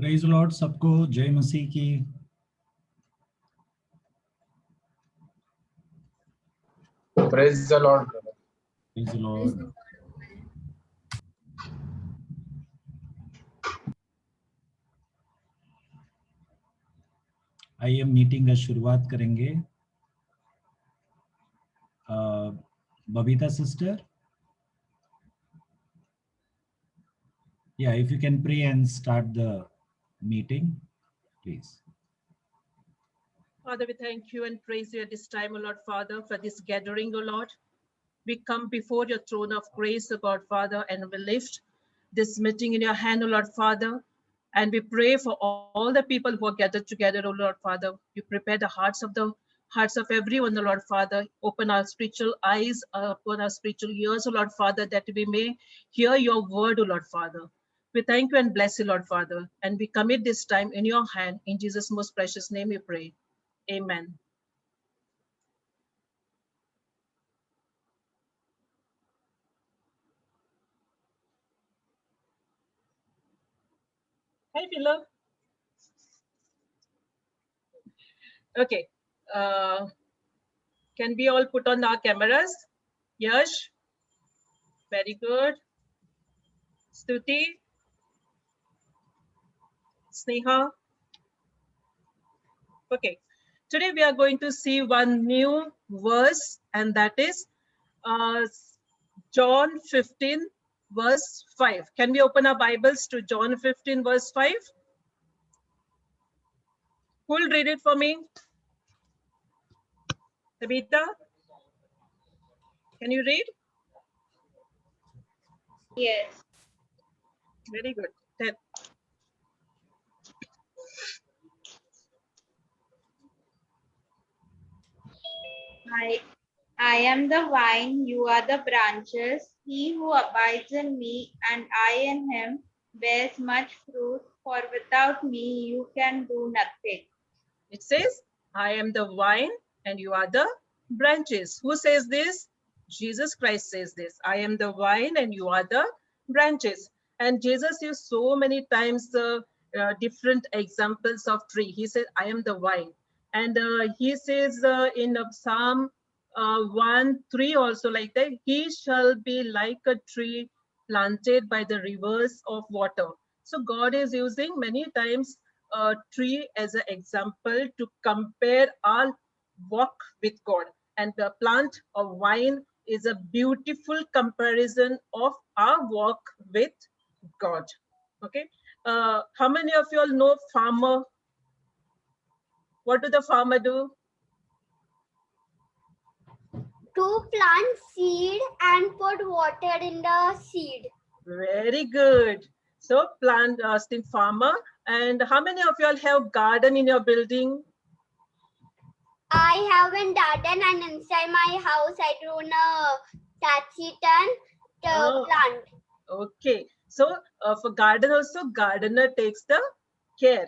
Praise Lord सबको जय मसीह की। Praise the Lord, brother. Praise Lord. आइए मीटिंग का शुरुआत करेंगे। Babita sister, yeah, if you can pray and start the meeting, please. Father, we thank you and praise you at this time, O Lord Father, for this gathering, O Lord. We come before your throne of grace, O God Father, and we lift this meeting in your hand, O Lord Father. And we pray for all the people who are gathered together, O Lord Father. You prepare the hearts of everyone, O Lord Father. Open our spiritual eyes, open our spiritual ears, O Lord Father, that we may hear your word, O Lord Father. We thank you and bless you, Lord Father. And we commit this time in your hand. In Jesus' most precious name we pray. Amen. Hi, Philip. Okay. Can we all put on our cameras? Yash. Very good. Stuti. Sneha. Okay. Today we are going to see one new verse, and that is John 15, verse 5. Can we open our Bibles to John 15, verse 5? Who will read it for me? Tabitha? Can you read? Yes. Very good. Then I am the vine, you are the branches. He who abides in me and I in him bears much fruit, for without me you can do nothing. it says, I am the vine and you are the branches. Who says this? Jesus Christ says this. I am the vine and you are the branches. And Jesus used so many times the different examples of tree. He said, I am the vine. And he says in Psalm 1:3 also like that, he shall be like a tree planted by the rivers of water. So God is using many times a tree as an example to compare our walk with God. And the plant of vine is a beautiful comparison of our walk with God. Okay. How many of you all know farmer? What do the farmer do? To plant seed and put water in the seed. Very good. So plant farmer. And how many of you all have garden in your building? I have a garden and inside my house I grown a taciturn plant. Okay. So for garden also, gardener takes the care.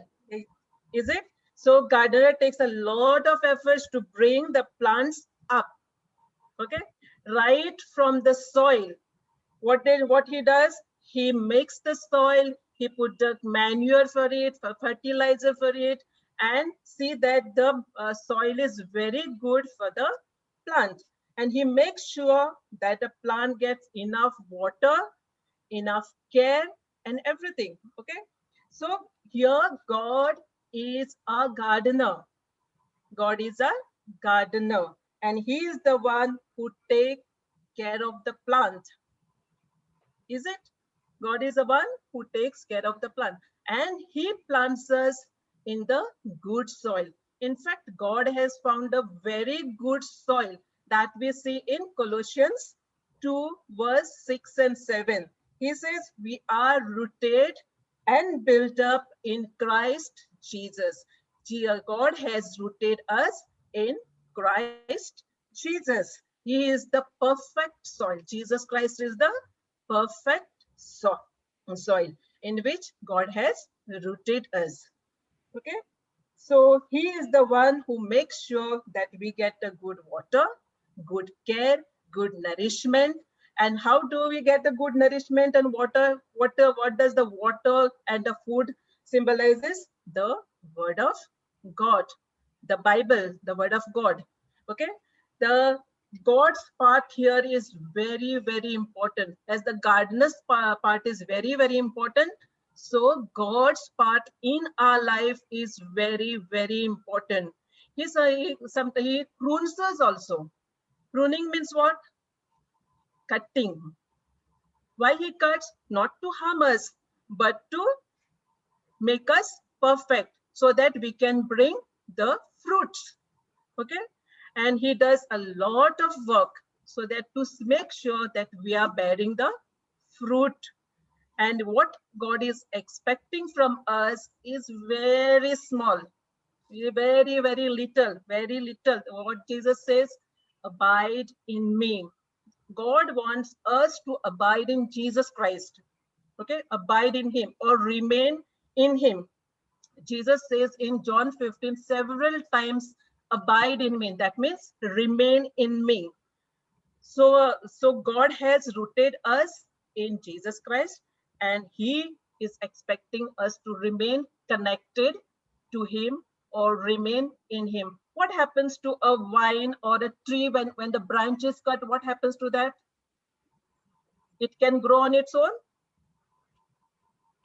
Is it? So gardener takes a lot of efforts to bring the plants up. Okay. Right from the soil. What he does? He makes the soil, he put the manure for it, for fertilizer for it, and see that the soil is very good for the plant. And he makes sure that the plant gets enough water, enough care, and everything. Okay. So here God is a gardener. God is a gardener, and he is the one who takes care of the plant. Is it? God is the one who takes care of the plant, and he plants us in the good soil. In fact, God has found a very good soil that we see in Colossians 2 verse 6 and 7. He says we are rooted and built up in Christ Jesus. God has rooted us in Christ Jesus. He is the perfect soil. Jesus Christ is the perfect soil in which God has rooted us. Okay. So he is the one who makes sure that we get a good water, good care, good nourishment. And how do we get the good nourishment and water? What does the water and the food symbolizes the word of God, the Bible, the word of God. Okay, the God's part here is very, very important. As the gardener's part is very, very important, so God's part in our life is very, very important. He prunes us also. Pruning means what? Cutting. Why he cuts? Not to harm us, but to make us perfect so that we can bring the fruits. Okay, and he does a lot of work so that to make sure that we are bearing the fruit. And what God is expecting from us is very small, very, very little, very little. What Jesus says, abide in me. God wants us to abide in Jesus Christ. Okay, abide in him or remain in him. Jesus says in John 15 several times, abide in me. That means remain in me. So God has rooted us in Jesus Christ, and he is expecting us to remain connected to him or remain in him. What happens to a vine or a tree when the branch is cut? What happens to that? It can grow on its own?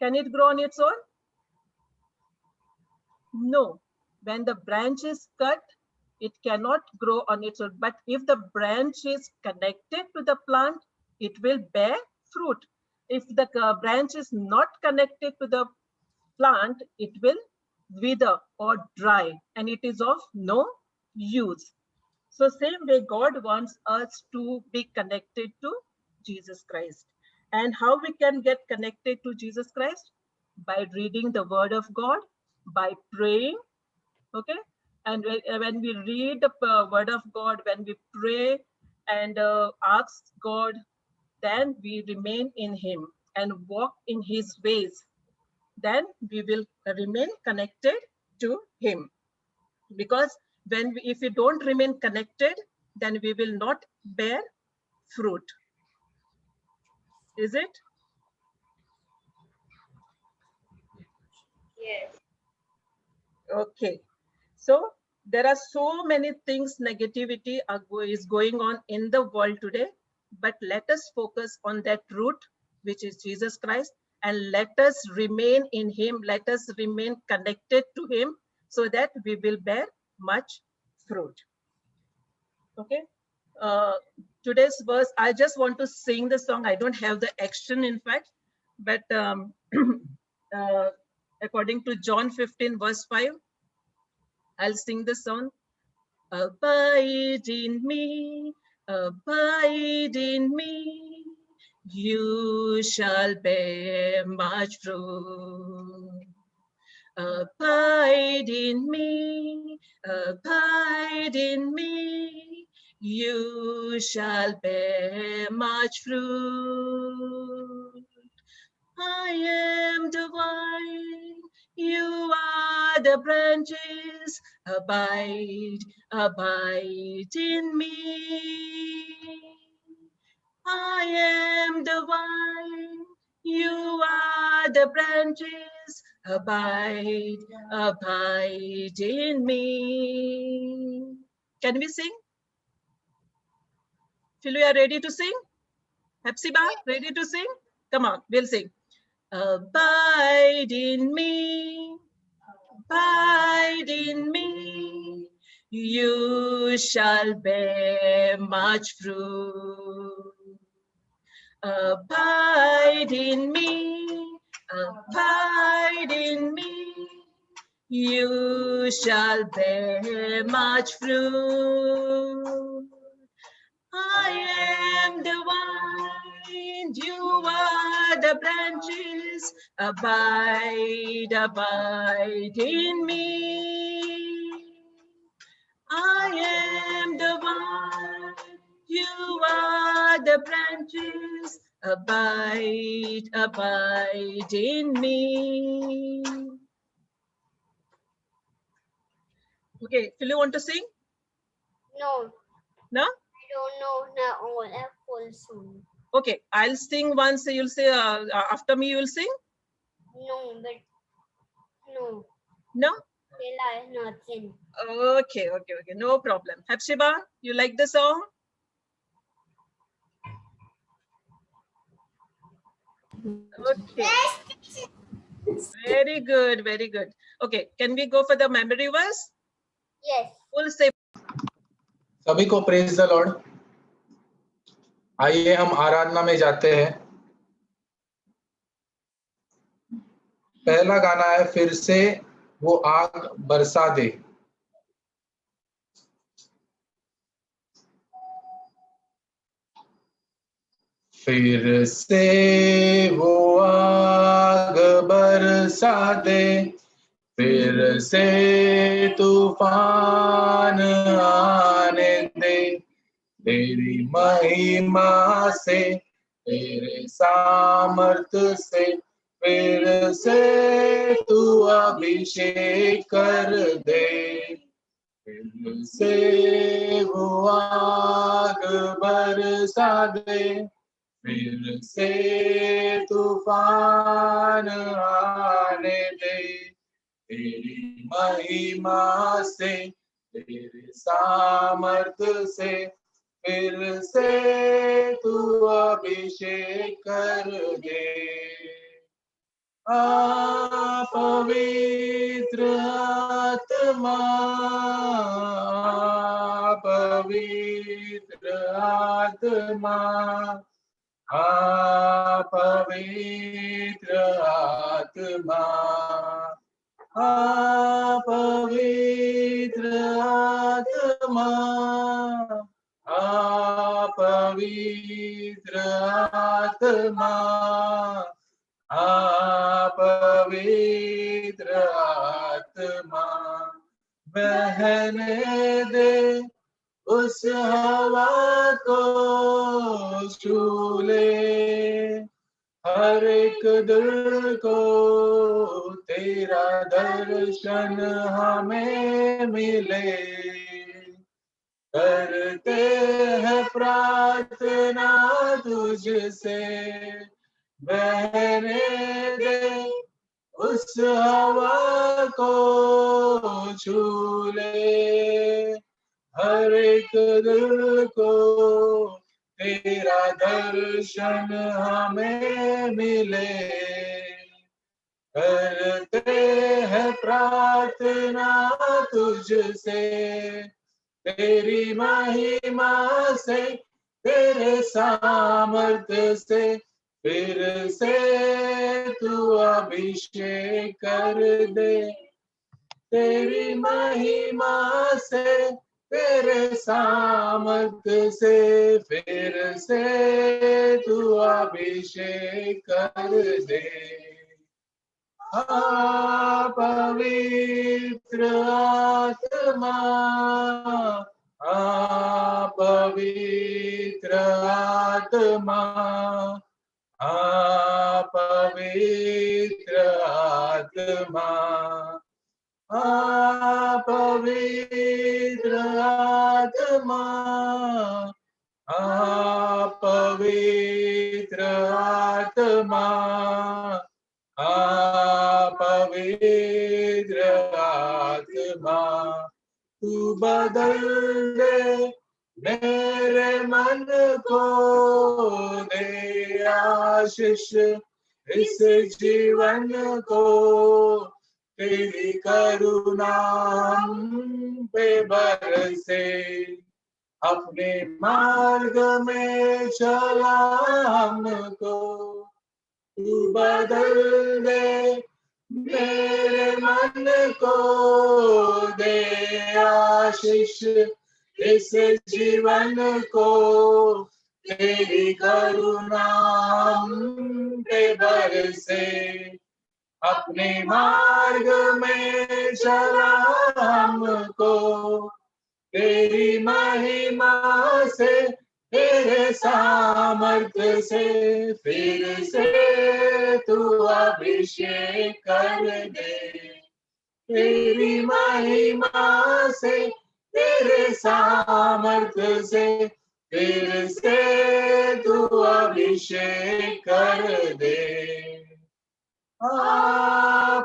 Can it grow on its own? No. When the branch is cut, it cannot grow on its own. But if the branch is connected to the plant, it will bear fruit. If the branch is not connected to the plant, it will wither or dry, and it is of no use. So same way, God wants us to be connected to Jesus Christ. And how we can get connected to Jesus Christ? By reading the word of God, by praying. Okay, and when we read the word of God, when we pray and ask God, then we remain in him and walk in his ways. Then we will remain connected to him. Because if we don't remain connected, then we will not bear fruit. Is it? Yes. Okay. So there are so many things, negativity is going on in the world today, but let us focus on that root, which is Jesus Christ, and let us remain in him. Let us remain connected to him so that we will bear much fruit. Okay. Today's verse, I just want to sing the song. I don't have the action, in fact, but according to John 15, verse 5, I'll sing the song. Abide in me, abide in me, you shall bear much fruit. Abide in me, abide in me, you shall bear much fruit. I am the vine, you are the branches, abide, abide in me. I am the vine, you are the branches, abide, abide in me. Can we sing? Phil, you are ready to sing? Hepzibah, ready to sing? Come on, we'll sing. Abide in me, abide in me, you shall bear much fruit. Abide in me, abide in me, you shall bear much fruit. I am the vine, you are the branches, abide, abide in me. I am the vine, you are the branches, abide, abide in me. Okay, Phil, you want to sing? No, No? I don't know the full song. Okay, I'll sing once, you'll say, after me, you will sing? No, but No. No? Still I have not seen. Okay. No problem. Hepzibah, you like the song? Okay. Very good. Okay, can we go for the memory verse? Yes. Full say. सभी को praise the Lord. आइए हम आराधना में जाते हैं। पहला गाना है फिर से वो आग बरसा दे। फिर से वो आग बरसा दे, फिर से तूफान आने दे, तेरी महिमा से, तेरे सामर्थ्य से, फिर से तू अभिषेक कर दे। फिर से वो आग बरसा दे, फिर से तूफान आने दे, तेरी महिमा से, तेरे सामर्थ्य से, फिर से तू अभिषेक कर दे। पवित्र आत्मा, पवित्र आत्मा, पवित्र आत्मा, पवित्र आत्मा, पवित्र आत्मा, पवित्र आत्मा, बहने दे उस हवा को छू ले, हर एक दिल को तेरा दर्शन हमें मिले। करते हैं प्रार्थना तुझसे, बहने दे उस हवा को छू ले, हर एक दिल को तेरा दर्शन हमें मिले। करते हैं प्रार्थना तुझसे, तेरी महिमा से, तेरे सामर्थ्य से, फिर से तू अभिषेक कर दे। तेरी महिमा से, तेरे सामर्थ्य से, फिर से तू अभिषेक कर दे। पवित्र आत्मा, पवित्र आत्मा, पवित्र आत्मा, पवित्र आत्मा, पवित्र आत्मा, पवित्र आत्मा, तू बदल दे मेरे मन को, दे आशीष इस जीवन को, तेरी करुणा हम पे बरसे, अपने मार्ग में चला हमको। तू बदल दे मेरे मन को, दे आशीष इस जीवन को, तेरी करुणा हम पे बरसे, अपने मार्ग में चला हमको। तेरी महिमा से, तेरे सामर्थ्य से, फिर से तू अभिषेक कर दे। तेरी महिमा से, तेरे सामर्थ्य से, फिर से तू अभिषेक कर दे।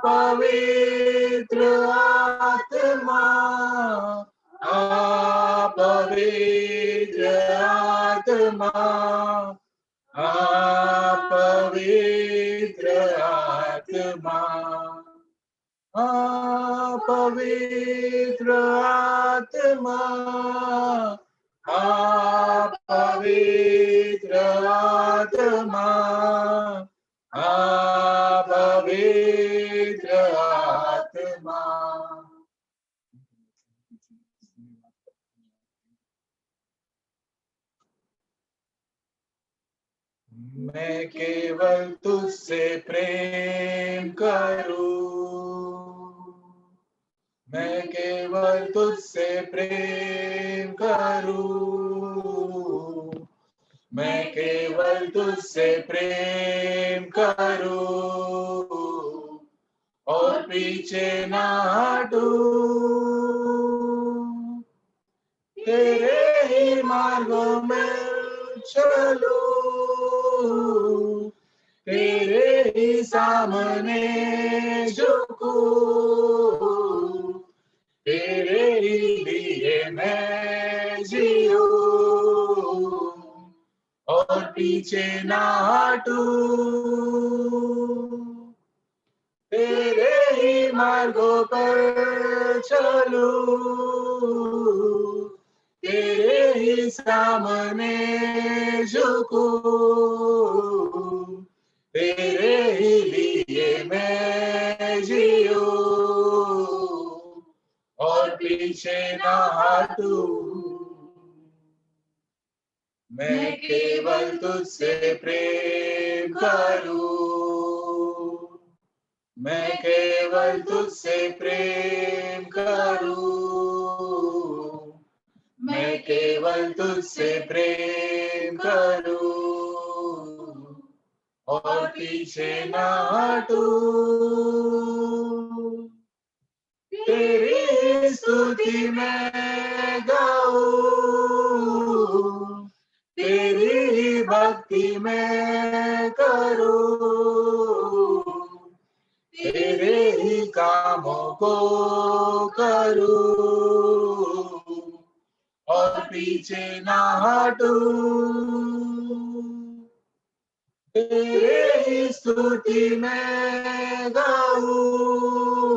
पवित्र आत्मा पवित्र आत्मा पवित्र आत्मा पवित्र आत्मा पवित्र आत्मा। मैं केवल तुझसे प्रेम करूं, मैं केवल तुझसे प्रेम करूं, मैं केवल तुझसे प्रेम करूं और पीछे ना हटूं, तेरे ही मार्गों में चलूं, तेरे ही सामने झुकूं, तेरे ही लिए मैं जीऊं और पीछे ना हटूं, तेरे ही मार्गों पर चलूं, तेरे ही सामने झुकूं, तेरे ही लिए मैं जीऊं और पीछे ना हटूं। मैं केवल तुझसे प्रेम करूं, मैं केवल तुझसे प्रेम करूं, मैं केवल तुझसे प्रेम करूं और पीछे ना हटूं, तेरी स्तुति मैं गाऊं, तेरी भक्ति मैं करूं, तेरे ही कामों को करूं और पीछे ना हटूं, तेरे ही स्तुति मैं गाऊं,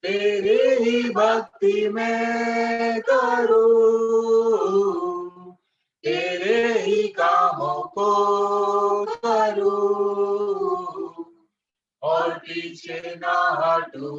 तेरे ही भक्ति मैं करूं, तेरे ही कामों को करूं और पीछे ना हटूं।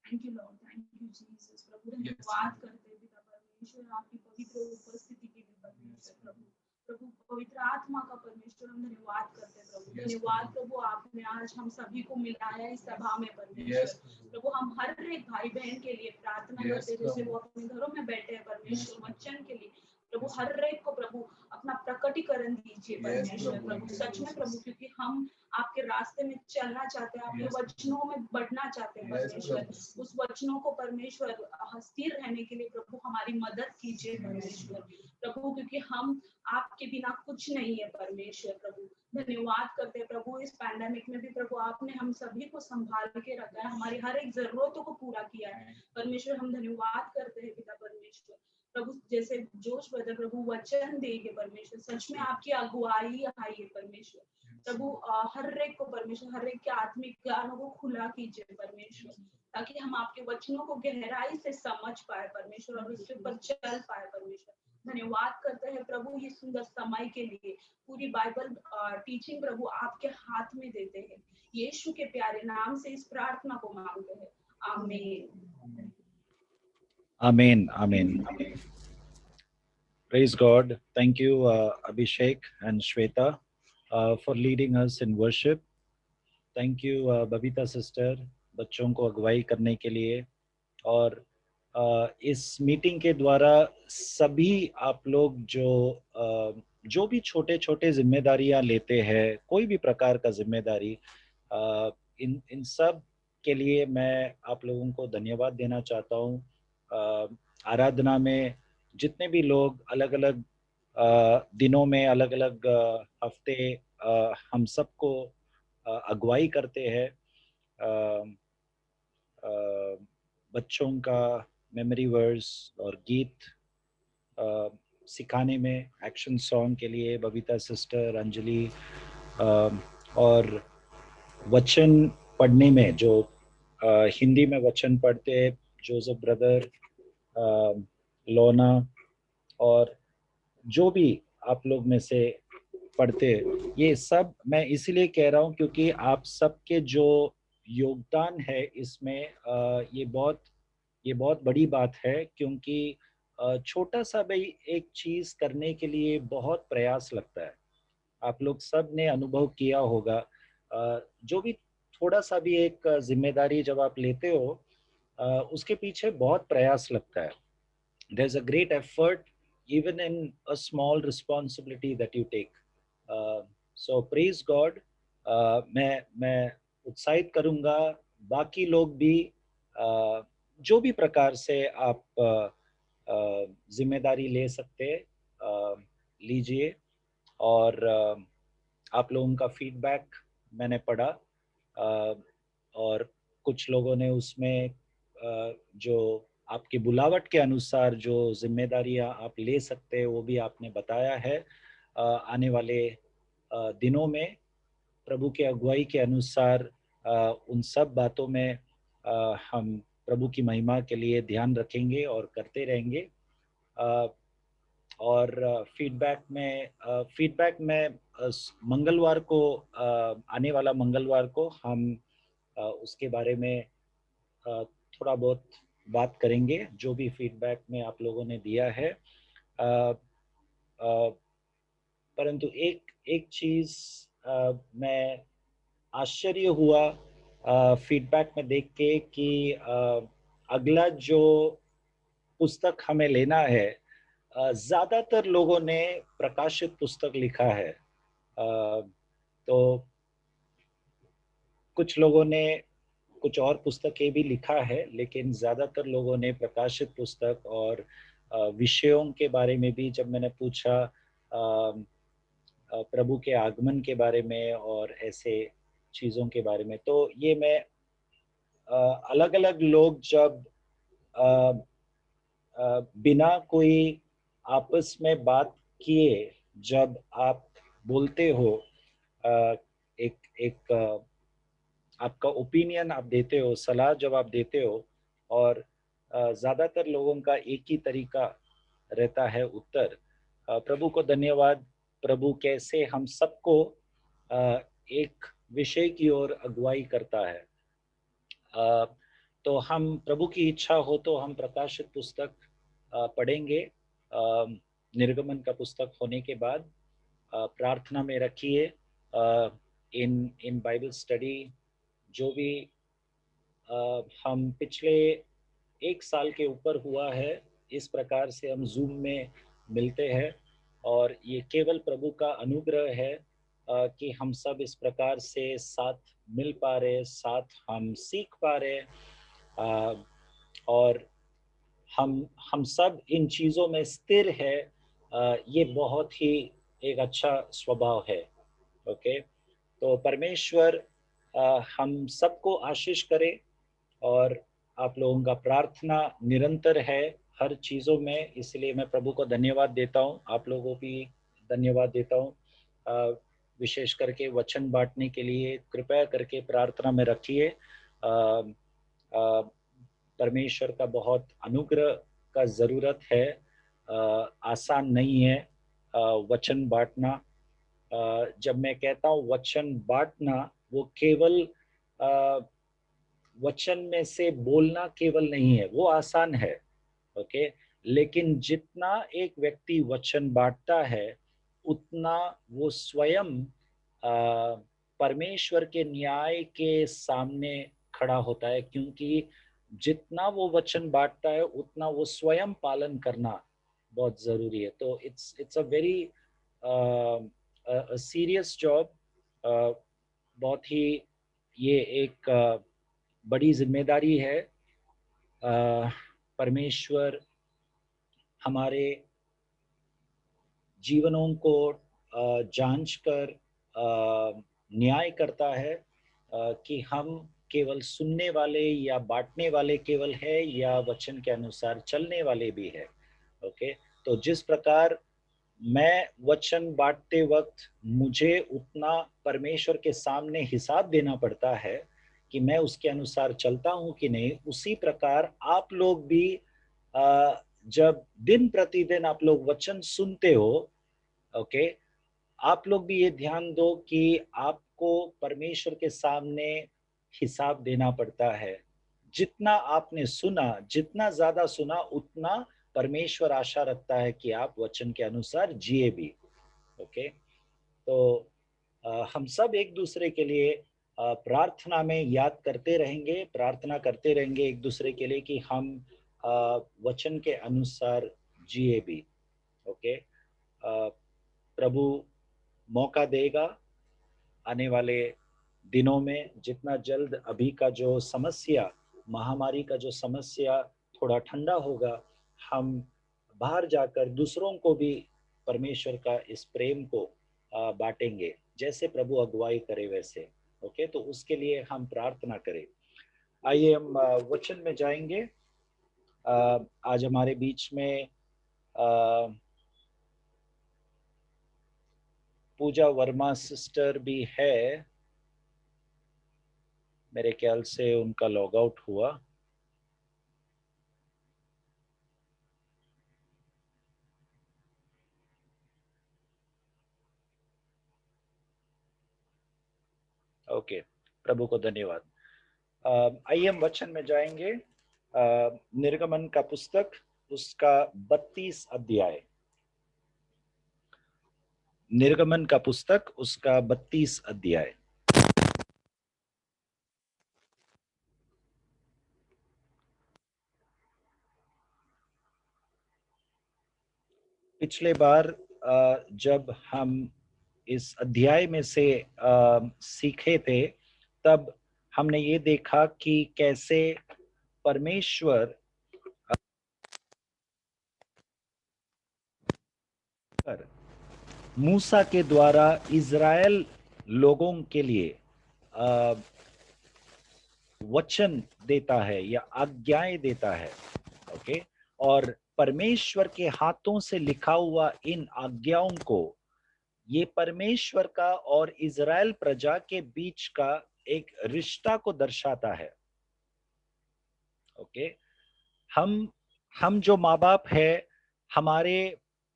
Thank you Lord, thank you Jesus. प्रभु धन्यवाद करते हैं पिता परमेश्वर आपकी पवित्र उपस्थिति के लिए परमेश्वर। प्रभु प्रभु पवित्र आत्मा का परमेश्वर हम धन्यवाद करते हैं प्रभु। धन्यवाद प्रभु आपने आज हम सभी को मिलाया इस सभा में परमेश्वर। प्रभु हम हर एक भाई बहन के लिए प्रार्थना करते हैं जैसे वो अपने घरों में बैठे हैं परमेश्वर वचन के लिए। प्रभु हर एक को प्रभु अपना प्रकटीकरण दीजिए परमेश्वर। प्रभु सच में प्रभु क्योंकि हम आपके रास्ते में चलना चाहते हैं, आपके वचनों में बढ़ना चाहते हैं परमेश्वर। उस वचनों को परमेश्वर स्थिर रहने के लिए प्रभु हमारी मदद कीजिए परमेश्वर। प्रभु क्योंकि हम आपके बिना कुछ नहीं है परमेश्वर। प्रभु धन्यवाद करते हैं प्रभु इस पैंडेमिक में भी प्रभु आपने हम सभी को संभाल के रखा है, हमारी हर एक जरूरतों को पूरा किया है परमेश्वर। हम धन्यवाद करते हैं पिता परमेश्वर। प्रभु जैसे जोश ब्रदर प्रभु वचन देंगे परमेश्वर, सच में आपकी अगुवाई आई है परमेश्वर। प्रभु हर एक को परमेश्वर हर एक के आत्मिक ज्ञानों को खुला कीजिए परमेश्वर, ताकि हम आपके वचनों को गहराई से समझ पाए परमेश्वर और उसके ऊपर चल पाए परमेश्वर। धन्यवाद करते हैं प्रभु ये सुंदर समय के लिए। पूरी बाइबल टीचिंग प्रभु आपके हाथ में देते हैं। यीशु के प्यारे नाम से इस प्रार्थना को मांगते हैं, आमीन। Amen. Amen. Praise God. Thank you, Abhishek and Shweta, for leading us in worship. Thank you, Babita sister, बच्चों को अगुवाई करने के लिए। और इस मीटिंग के द्वारा सभी आप लोग जो भी छोटे छोटे जिम्मेदारियां लेते हैं, कोई भी प्रकार का जिम्मेदारी, इन सब के लिए मैं आप लोगों को धन्यवाद देना चाहता हूँ। आराधना में जितने भी लोग अलग अलग दिनों में अलग अलग हफ्ते हम सबको अगुवाई करते हैं, बच्चों का मेमोरी वर्स और गीत सिखाने में, एक्शन सॉन्ग के लिए बबीता सिस्टर, अंजलि, और वचन पढ़ने में जो हिंदी में वचन पढ़ते जोसेफ ब्रदर, लोना, और जो भी आप लोग में से पढ़ते, ये सब मैं इसीलिए कह रहा हूँ क्योंकि आप सबके जो योगदान है इसमें ये बहुत बड़ी बात है, क्योंकि छोटा सा भी एक चीज करने के लिए बहुत प्रयास लगता है। आप लोग सब ने अनुभव किया होगा, जो भी थोड़ा सा भी एक जिम्मेदारी जब आप लेते हो उसके पीछे बहुत प्रयास लगता है। There's a great effort even in a small responsibility that you take. So praise God. मैं उत्साहित करूंगा बाकी लोग भी जो भी प्रकार से आप जिम्मेदारी ले सकते लीजिए। और आप लोगों का फीडबैक मैंने पढ़ा, और कुछ लोगों ने उसमें जो आपकी बुलावट के अनुसार जो जिम्मेदारियां आप ले सकते हैं वो भी आपने बताया है। आने वाले दिनों में प्रभु के अगुवाई के अनुसार उन सब बातों में हम प्रभु की महिमा के लिए ध्यान रखेंगे और करते रहेंगे। और फीडबैक में मंगलवार को, आने वाला मंगलवार को हम उसके बारे में थोड़ा बहुत बात करेंगे, जो भी फीडबैक में आप लोगों ने दिया है। परंतु एक चीज मैं आश्चर्य हुआ फीडबैक में देख के कि अगला जो पुस्तक हमें लेना है, ज्यादातर लोगों ने प्रकाशित पुस्तक लिखा है। तो कुछ लोगों ने कुछ और पुस्तकें भी लिखा है, लेकिन ज्यादातर लोगों ने प्रकाशित पुस्तक और विषयों के बारे में भी जब मैंने पूछा, प्रभु के आगमन के बारे में और ऐसे चीजों के बारे में, तो ये मैं अलग अलग लोग जब बिना कोई आपस में बात किए जब आप बोलते हो, एक आपका ओपिनियन आप देते हो, सलाह जब आप देते हो, और ज्यादातर लोगों का एक ही तरीका रहता है उत्तर। प्रभु को धन्यवाद, प्रभु कैसे हम सबको एक विषय की ओर अगुवाई करता है। तो हम, प्रभु की इच्छा हो तो हम प्रकाशित पुस्तक पढ़ेंगे निर्गमन का पुस्तक होने के बाद। प्रार्थना में रखिए, इन बाइबल स्टडी जो भी हम पिछले 1 साल के ऊपर हुआ है, इस प्रकार से हम जूम में मिलते हैं, और ये केवल प्रभु का अनुग्रह है कि हम सब इस प्रकार से साथ मिल पा रहे, साथ हम सीख पा रहे, और हम सब इन चीज़ों में स्थिर है। ये बहुत ही एक अच्छा स्वभाव है। ओके, तो परमेश्वर हम सबको आशीष करे, और आप लोगों का प्रार्थना निरंतर है हर चीज़ों में, इसलिए मैं प्रभु को धन्यवाद देता हूँ। आप लोगों को भी धन्यवाद देता हूँ। विशेष करके वचन बांटने के लिए कृपया करके प्रार्थना में रखिए। परमेश्वर का बहुत अनुग्रह का ज़रूरत है। आसान नहीं है वचन बांटना। जब मैं कहता हूँ वचन बांटना, वो केवल वचन में से बोलना केवल नहीं है, वो आसान है। ओके, लेकिन जितना एक व्यक्ति वचन बांटता है उतना वो स्वयं परमेश्वर के न्याय के सामने खड़ा होता है, क्योंकि जितना वो वचन बांटता है उतना वो स्वयं पालन करना बहुत जरूरी है। तो it's a very serious job. बहुत ही ये एक बड़ी जिम्मेदारी है। परमेश्वर हमारे जीवनों को जांच कर न्याय करता है कि हम केवल सुनने वाले या बांटने वाले केवल है या वचन के अनुसार चलने वाले भी है। ओके, तो जिस प्रकार मैं वचन बांटते वक्त मुझे उतना परमेश्वर के सामने हिसाब देना पड़ता है कि मैं उसके अनुसार चलता हूं कि नहीं, उसी प्रकार आप लोग भी जब दिन प्रतिदिन आप लोग वचन सुनते हो, ओके, आप लोग भी ये ध्यान दो कि आपको परमेश्वर के सामने हिसाब देना पड़ता है। जितना आपने सुना, जितना ज्यादा सुना, उतना परमेश्वर आशा रखता है कि आप वचन के अनुसार जिए भी। ओके, तो हम सब एक दूसरे के लिए प्रार्थना में याद करते रहेंगे, प्रार्थना करते रहेंगे एक दूसरे के लिए कि हम वचन के अनुसार जिए भी। ओके, प्रभु मौका देगा आने वाले दिनों में, जितना जल्द अभी का जो समस्या, महामारी का जो समस्या थोड़ा ठंडा होगा, हम बाहर जाकर दूसरों को भी परमेश्वर का इस प्रेम को बांटेंगे, जैसे प्रभु अगुवाई करे वैसे। ओके, तो उसके लिए हम प्रार्थना करें। आइए हम वचन में जाएंगे। आज हमारे बीच में पूजा वर्मा सिस्टर भी है, मेरे ख्याल से उनका लॉग आउट हुआ। ओके, प्रभु को धन्यवाद। आइए हम वचन में जाएंगे। निर्गमन का पुस्तक, उसका 32 अध्याय। निर्गमन का पुस्तक, उसका 32 अध्याय। पिछले बार जब हम इस अध्याय में से सीखे थे, तब हमने ये देखा कि कैसे परमेश्वर मूसा के द्वारा इज़राइल लोगों के लिए वचन देता है या आज्ञाएं देता है। ओके, और परमेश्वर के हाथों से लिखा हुआ इन आज्ञाओं को, ये परमेश्वर का और इज़राइल प्रजा के बीच का एक रिश्ता को दर्शाता है। ओके, हम जो माँ बाप है, हमारे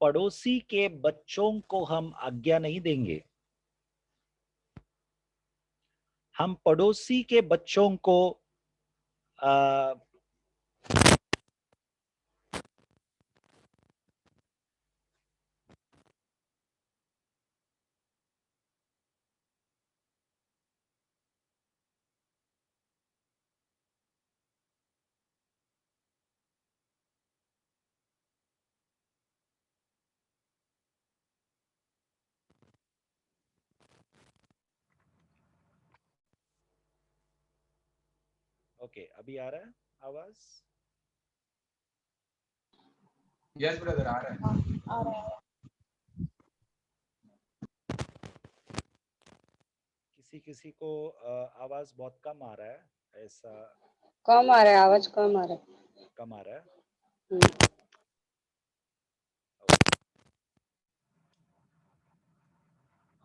पड़ोसी के बच्चों को हम आज्ञा नहीं देंगे। हम पड़ोसी के बच्चों को ओके, अभी आ रहा है आवाज? यस ब्रदर, आ रहा है। किसी को आवाज बहुत कम आ रहा है, ऐसा? कम आ रहा है, आवाज कम आ रहा है। कम आ रहा है।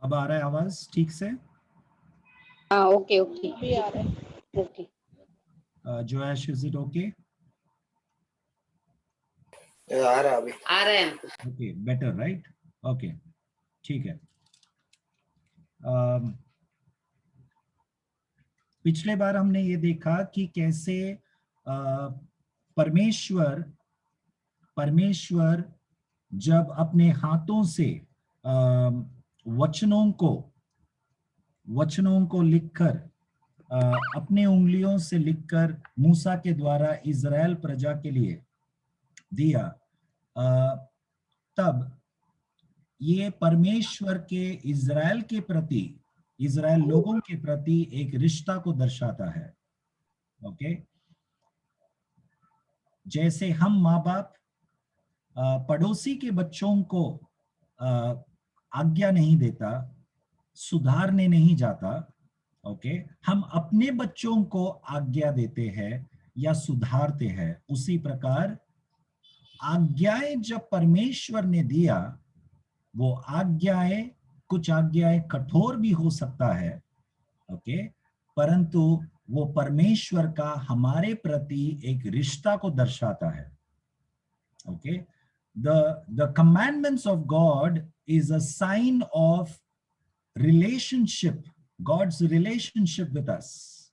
अब आ रहा है आवाज ठीक से? हाँ, ओके ओके, भी आ रहा है। Okay, Joesh, is it okay? आ रहा है अभी। आ रहा है। Okay, better right? ओके, ठीक है। पिछले बार हमने ये देखा कि कैसे परमेश्वर जब अपने हाथों से वचनों को लिखकर, अपने उंगलियों से लिखकर मूसा के द्वारा इज़राइल प्रजा के लिए दिया, तब ये परमेश्वर के इज़राइल के प्रति, इज़राइल लोगों के प्रति एक रिश्ता को दर्शाता है। ओके, जैसे हम माँ बाप पड़ोसी के बच्चों को आज्ञा नहीं देता, सुधारने नहीं जाता, ओके, हम अपने बच्चों को आज्ञा देते हैं या सुधारते हैं, उसी प्रकार आज्ञाएं जब परमेश्वर ने दिया, वो आज्ञाएं, कुछ आज्ञाएं कठोर भी हो सकता है, ओके, परंतु वो परमेश्वर का हमारे प्रति एक रिश्ता को दर्शाता है। Okay, the commandments of God is a sign of relationship, God's relationship with us.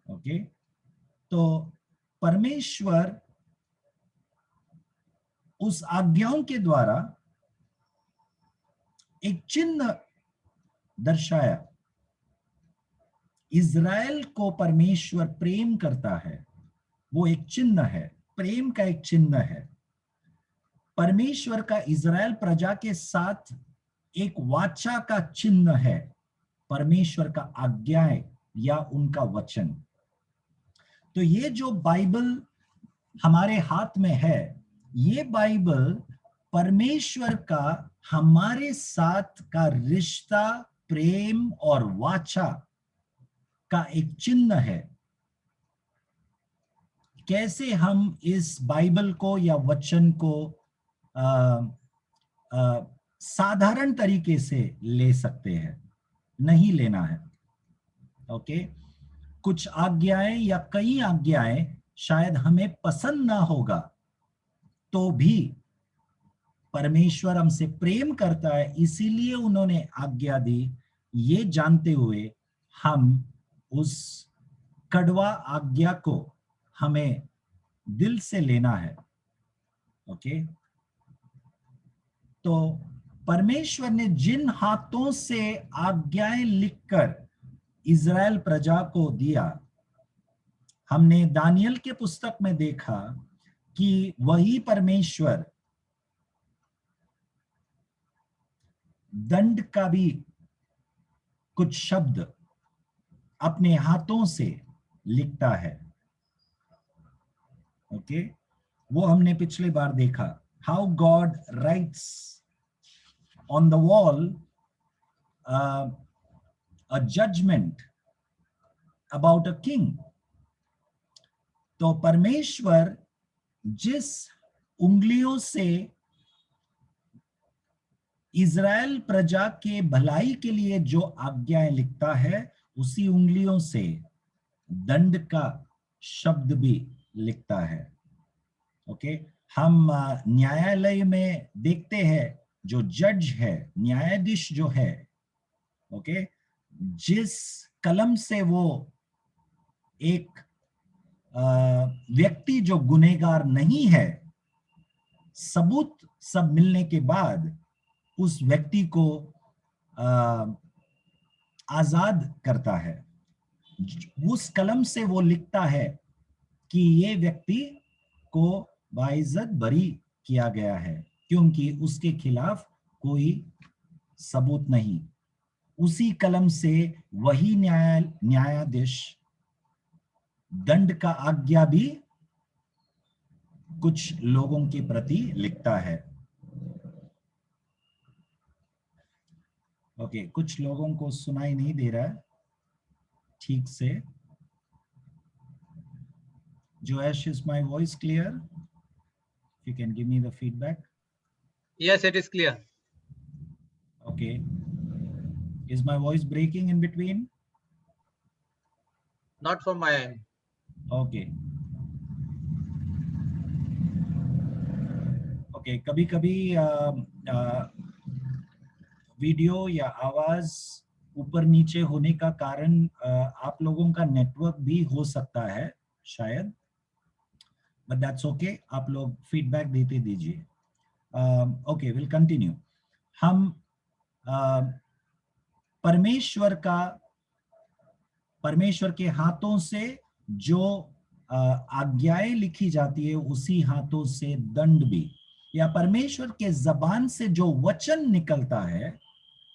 Okay, तो परमेश्वर उस आज्ञाओं के द्वारा एक चिन्ह दर्शाया। इज़राइल को परमेश्वर प्रेम करता है, वो एक चिन्ह है, प्रेम का एक चिन्ह है। परमेश्वर का इज़राइल प्रजा के साथ एक वाचा का चिन्ह है, परमेश्वर का आज्ञाएं या उनका वचन। तो ये जो बाइबल हमारे हाथ में है, ये बाइबल परमेश्वर का हमारे साथ का रिश्ता, प्रेम और वाचा का एक चिन्ह है। कैसे हम इस बाइबल को या वचन को साधारण तरीके से ले सकते हैं? नहीं लेना है। ओके, कुछ आज्ञाएं या कई आज्ञाएं शायद हमें पसंद ना होगा, तो भी परमेश्वर हमसे प्रेम करता है, इसीलिए उन्होंने आज्ञा दी, ये जानते हुए हम उस कड़वा आज्ञा को हमें दिल से लेना है। ओके, तो परमेश्वर ने जिन हाथों से आज्ञाएं लिखकर इज़राइल प्रजा को दिया, हमने दानियल के पुस्तक में देखा कि वही परमेश्वर दंड का भी कुछ शब्द अपने हाथों से लिखता है। ओके, वो हमने पिछली बार देखा, how God writes on the wall a judgement about a king. तो परमेश्वर जिस उंगलियों से इज़राइल प्रजा के भलाई के लिए जो आज्ञाएं लिखता है, उसी उंगलियों से दंड का शब्द भी लिखता है। ओके, हम न्यायालय में देखते हैं जो जज है, न्यायाधीश जो है, ओके, जिस कलम से वो एक व्यक्ति जो गुनहगार नहीं है, सबूत सब मिलने के बाद उस व्यक्ति को आजाद करता है। उस कलम से वो लिखता है कि ये व्यक्ति को बाइज्जत बरी किया गया है, क्योंकि उसके खिलाफ कोई सबूत नहीं। उसी कलम से वही न्यायाधीश दंड का आज्ञा भी कुछ लोगों के प्रति लिखता है। ओके, कुछ लोगों को सुनाई नहीं दे रहा है ठीक से। Joash, is my voice clear? If you can give me the feedback. Yes, it is clear. Okay. Is my voice breaking in between? Not from my end. Okay. Okay, कभी-कभी वीडियो या आवाज ऊपर नीचे होने का कारण आप लोगों का नेटवर्क भी हो सकता है शायद, बट दैट्स ओके, आप लोग फीडबैक देते दीजिए। Okay, will continue. हम परमेश्वर के हाथों से जो आज्ञाएं लिखी जाती है, उसी हाथों से दंड भी, या परमेश्वर के जबान से जो वचन निकलता है,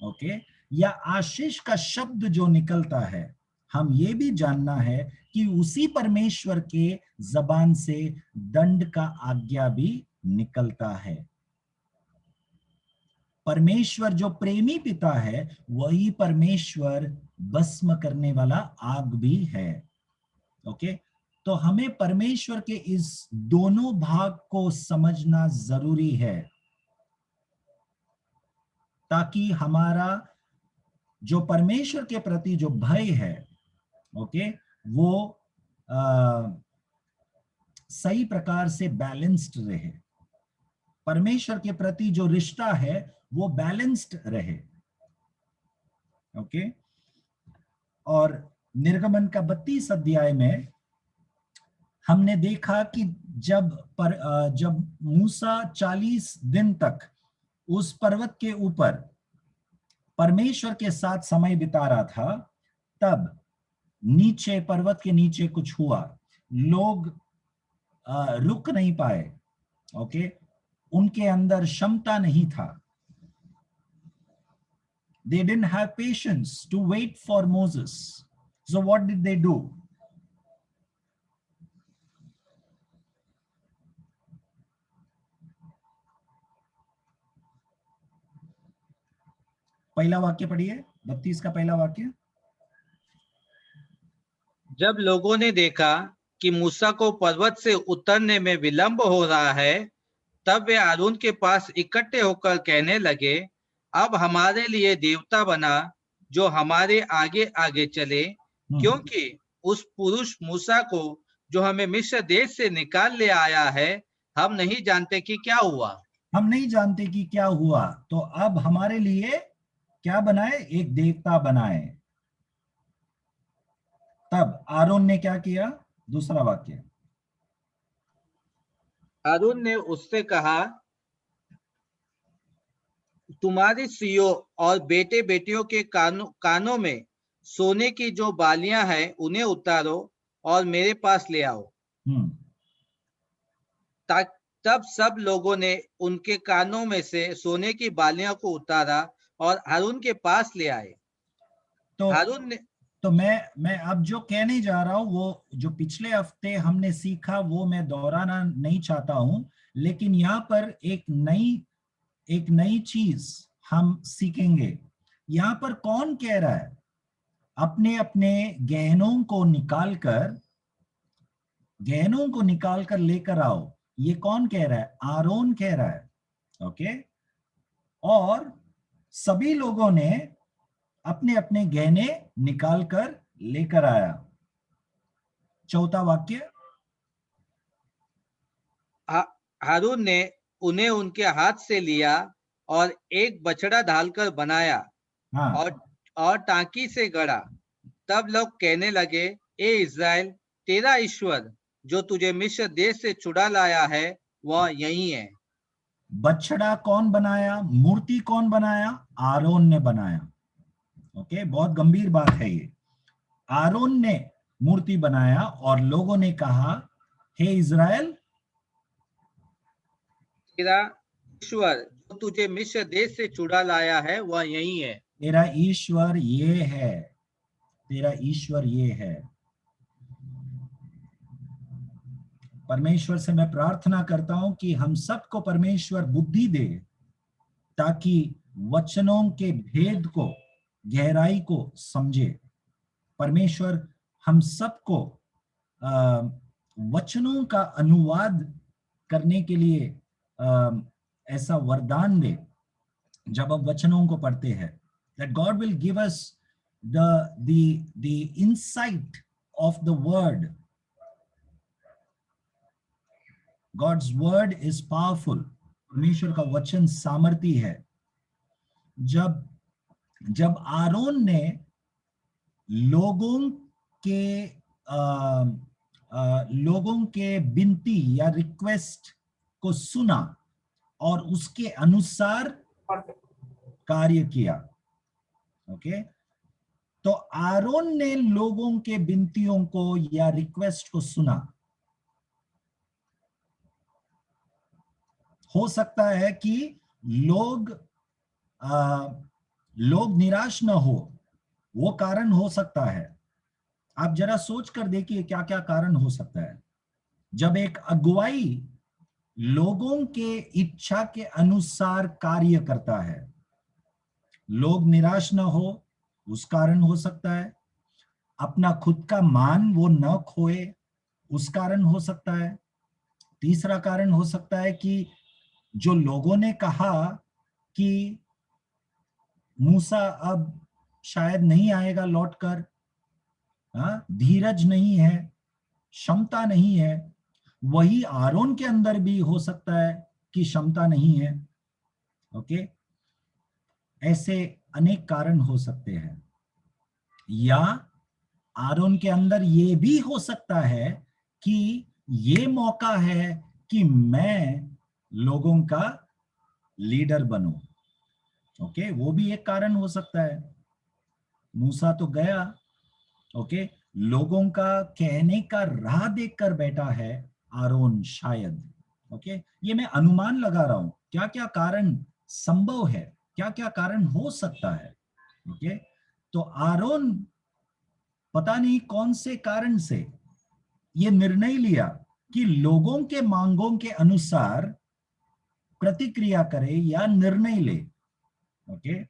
ओके, या आशीष का शब्द जो निकलता है, हम ये भी जानना है कि उसी परमेश्वर के जबान से दंड का आज्ञा भी निकलता है। परमेश्वर जो प्रेमी पिता है वही परमेश्वर भस्म करने वाला आग भी है। ओके, तो हमें परमेश्वर के इस दोनों भाग को समझना जरूरी है ताकि हमारा जो परमेश्वर के प्रति जो भय है, ओके, वो सही प्रकार से बैलेंस्ड रहे। परमेश्वर के प्रति जो रिश्ता है वो बैलेंस्ड रहे। ओके, और निर्गमन का 32 अध्याय में हमने देखा कि जब मूसा 40 दिन तक उस पर्वत के ऊपर परमेश्वर के साथ समय बिता रहा था, तब नीचे पर्वत के नीचे कुछ हुआ, लोग रुक नहीं पाए। ओके, उनके अंदर क्षमता नहीं था। They didn't have patience to wait for Moses. So what did they do? पहला वाक्य पढ़िए, 32 का पहला वाक्य। जब लोगों ने देखा कि मूसा को पर्वत से उतरने में विलंब हो रहा है, तब वे आरून के पास इकट्ठे होकर कहने लगे, अब हमारे लिए देवता बना जो हमारे आगे आगे चले, क्योंकि उस पुरुष मूसा को जो हमें मिस्र देश से निकाल ले आया है, हम नहीं जानते कि क्या हुआ। हम नहीं जानते कि क्या हुआ, तो अब हमारे लिए क्या बनाए? एक देवता बनाए। तब आरोन ने क्या किया? दूसरा वाक्य। आरून ने उससे कहा, तुम्हारी स्त्रियों और बेटे बेटियों के कानों में सोने की जो बालियां हैं उन्हें उतारो और मेरे पास ले आओ। तब सब लोगों ने उनके कानों में से सोने की बालियां को उतारा और हारून के पास ले आए। तो हारून ने मैं अब जो कहने जा रहा हूं वो जो पिछले हफ्ते हमने सीखा वो मैं दोहराना नहीं चाहता हूं, लेकिन यहाँ पर एक नई चीज हम सीखेंगे। यहाँ पर कौन कह रहा है अपने अपने गहनों को निकाल कर लेकर आओ? ये कौन कह रहा है? आरोन कह रहा है। ओके, और सभी लोगों ने अपने अपने गहने निकाल कर लेकर आया। चौथा वाक्य। हारून ने उन्हें उनके हाथ से लिया और एक बछड़ा ढालकर बनाया। हाँ। और टांकी से गड़ा। तब लोग कहने लगे, ए इस्राएल, तेरा ईश्वर जो तुझे मिस्र देश से छुड़ा लाया है वह यही है। बछड़ा कौन बनाया? मूर्ति कौन बनाया? आरोन ने बनाया। ओके, बहुत गंभीर बात है ये। आरोन ने मूर्ति बनाया और लोगों ने कहा, हे इस्राएल, तेरा ईश्वर जो तुझे मिस्र देश से छुड़ा लाया है वह यही है। तेरा ईश्वर ये है, तेरा ईश्वर ये है। परमेश्वर से मैं प्रार्थना करता हूं कि हम सबको परमेश्वर बुद्धि दे ताकि वचनों के भेद को, गहराई को समझे। परमेश्वर हम सबको वचनों का अनुवाद करने के लिए ऐसा वरदान दे जब हम वचनों को पढ़ते हैं। That God will give us the insight of the word. God's word is powerful. परमेश्वर का वचन सामर्थी है। जब आरोन ने लोगों के विनती या रिक्वेस्ट को सुना और उसके अनुसार कार्य किया, ओके, तो आरोन ने लोगों के विनतियों को या रिक्वेस्ट को सुना। हो सकता है कि लोग निराश न हो, वो कारण हो सकता है। आप जरा सोच कर देखिए क्या क्या कारण हो सकता है। जब एक अगुवाई लोगों के इच्छा के अनुसार कार्य करता है, लोग निराश न हो उस कारण हो सकता है, अपना खुद का मान वो न खोए उस कारण हो सकता है। तीसरा कारण हो सकता है कि जो लोगों ने कहा कि मूसा अब शायद नहीं आएगा लौटकर, धीरज नहीं है, क्षमता नहीं है, वही आरोन के अंदर भी हो सकता है कि क्षमता नहीं है। ओके, ऐसे अनेक कारण हो सकते हैं। या आरोन के अंदर ये भी हो सकता है कि ये मौका है कि मैं लोगों का लीडर बनूं। ओके, वो भी एक कारण हो सकता है। मूसा तो गया, ओके, लोगों का कहने का राह देखकर बैठा है आरोन शायद। ओके, ये मैं अनुमान लगा रहा हूं, क्या क्या कारण संभव है, क्या क्या कारण हो सकता है। ओके, तो आरोन पता नहीं कौन से कारण से ये निर्णय लिया कि लोगों के मांगों के अनुसार प्रतिक्रिया करे या निर्णय ले। ओके,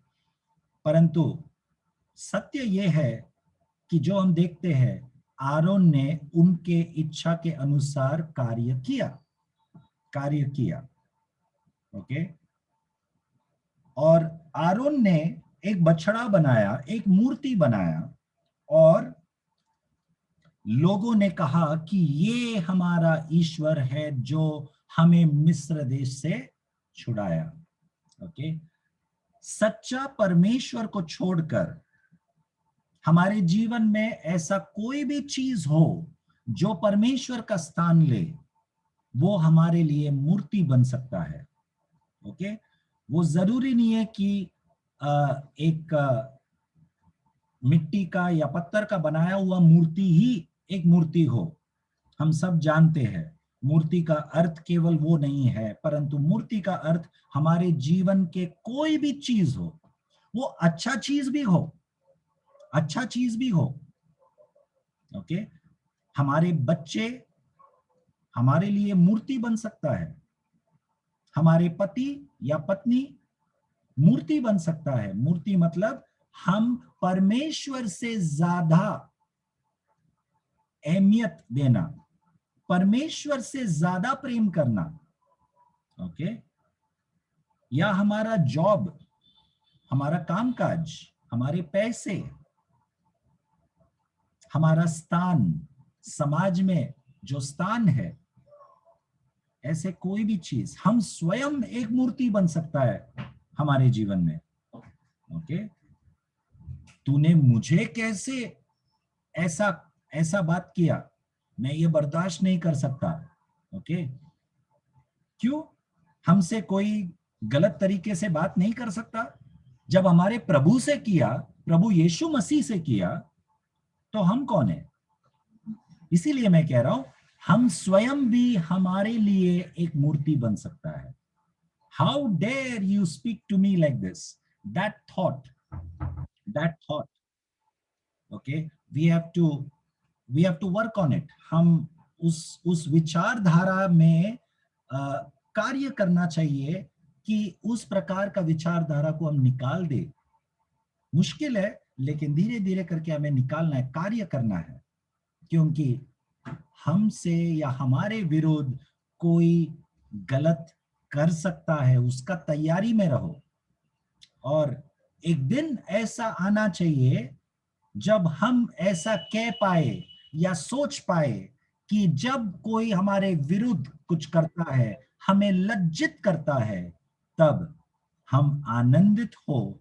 परंतु सत्य यह है कि जो हम देखते हैं, आरोन ने उनके इच्छा के अनुसार कार्य किया। ओके, और आरोन ने एक बछड़ा बनाया, एक मूर्ति बनाया, और लोगों ने कहा कि ये हमारा ईश्वर है जो हमें मिस्र देश से छुड़ाया। ओके, सच्चा परमेश्वर को छोड़कर हमारे जीवन में ऐसा कोई भी चीज हो जो परमेश्वर का स्थान ले, वो हमारे लिए मूर्ति बन सकता है। ओके, वो जरूरी नहीं है कि एक मिट्टी का या पत्थर का बनाया हुआ मूर्ति ही एक मूर्ति हो। हम सब जानते हैं मूर्ति का अर्थ केवल वो नहीं है, परंतु मूर्ति का अर्थ हमारे जीवन के कोई भी चीज हो, वो अच्छा चीज भी हो। ओके, हमारे बच्चे हमारे लिए मूर्ति बन सकता है, हमारे पति या पत्नी मूर्ति बन सकता है। मूर्ति मतलब हम परमेश्वर से ज्यादा अहमियत देना, परमेश्वर से ज्यादा प्रेम करना। ओके, या हमारा जॉब, हमारा कामकाज, हमारे पैसे, हमारा स्थान समाज में जो स्थान है, ऐसे कोई भी चीज, हम स्वयं एक मूर्ति बन सकता है हमारे जीवन में। ओके, तूने मुझे कैसे ऐसा बात किया, मैं ये बर्दाश्त नहीं कर सकता। ओके, क्यों? हमसे कोई गलत तरीके से बात नहीं कर सकता। जब हमारे प्रभु से किया, प्रभु यीशु मसीह से किया, तो हम कौन है? इसीलिए मैं कह रहा हूं, हम स्वयं भी हमारे लिए एक मूर्ति बन सकता है। How dare you speak to me like this? That thought, okay, we have to work on it. हम उस विचारधारा में कार्य करना चाहिए कि उस प्रकार का विचारधारा को हम निकाल दे। मुश्किल है, लेकिन धीरे धीरे करके हमें निकालना है, कार्य करना है, क्योंकि हमसे या हमारे विरुद्ध कोई गलत कर सकता है, उसका तैयारी में रहो। और एक दिन ऐसा आना चाहिए जब हम ऐसा कह पाए या सोच पाए कि जब कोई हमारे विरुद्ध कुछ करता है, हमें लज्जित करता है, तब हम आनंदित हो,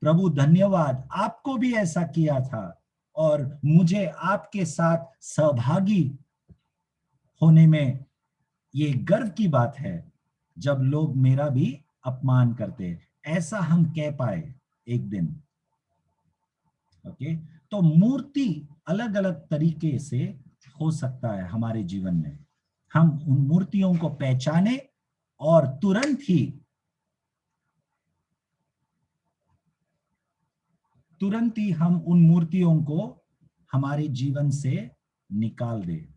प्रभु धन्यवाद, आपको भी ऐसा किया था और मुझे आपके साथ सहभागी होने में ये गर्व की बात है जब लोग मेरा भी अपमान करते। ऐसा हम कह पाए एक दिन। ओके, तो मूर्ति अलग अलग तरीके से हो सकता है हमारे जीवन में। हम उन मूर्तियों को पहचाने और तुरंत ही हम उन मूर्तियों को हमारे जीवन से निकाल दें।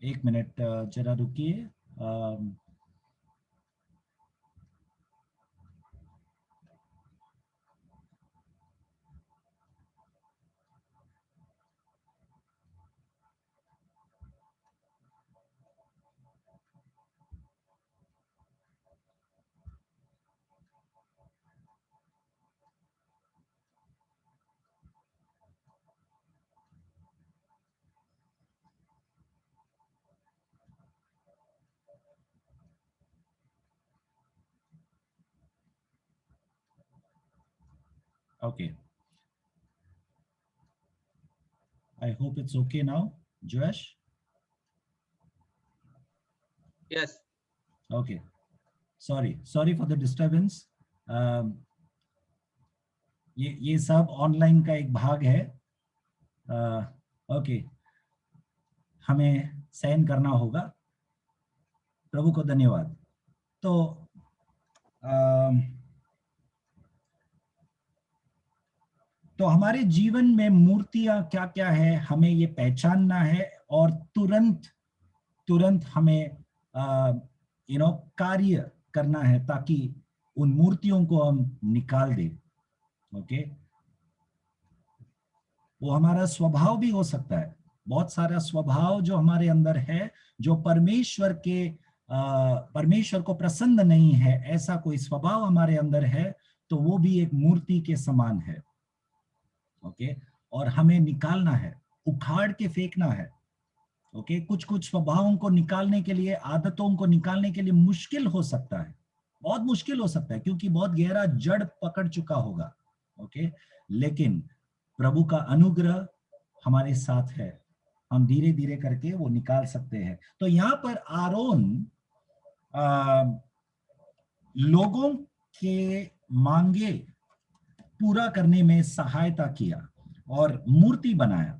एक मिनट जरा रुकिए। Okay. I hope it's okay now, Josh. Yes. Okay. Sorry for the disturbance. ये सब ऑनलाइन का एक भाग है। ओके, हमें सहन करना होगा। प्रभु को धन्यवाद। तो हमारे जीवन में मूर्तियां क्या क्या है, हमें ये पहचानना है और तुरंत हमें कार्य करना है ताकि उन मूर्तियों को हम निकाल दें। ओके, वो हमारा स्वभाव भी हो सकता है। बहुत सारा स्वभाव जो हमारे अंदर है, जो परमेश्वर को प्रसन्न नहीं है, ऐसा कोई स्वभाव हमारे अंदर है, तो वो भी एक मूर्ति के समान है। ओके, और हमें निकालना है, उखाड़ के फेंकना है। ओके, कुछ स्वभावों को निकालने के लिए, आदतों को निकालने के लिए मुश्किल हो सकता है, बहुत मुश्किल हो सकता है, क्योंकि बहुत गहरा जड़ पकड़ चुका होगा। ओके, लेकिन प्रभु का अनुग्रह हमारे साथ है, हम धीरे धीरे करके वो निकाल सकते हैं। तो यहाँ पर आरोन लोगों के मांगे पूरा करने में सहायता किया और मूर्ति बनाया।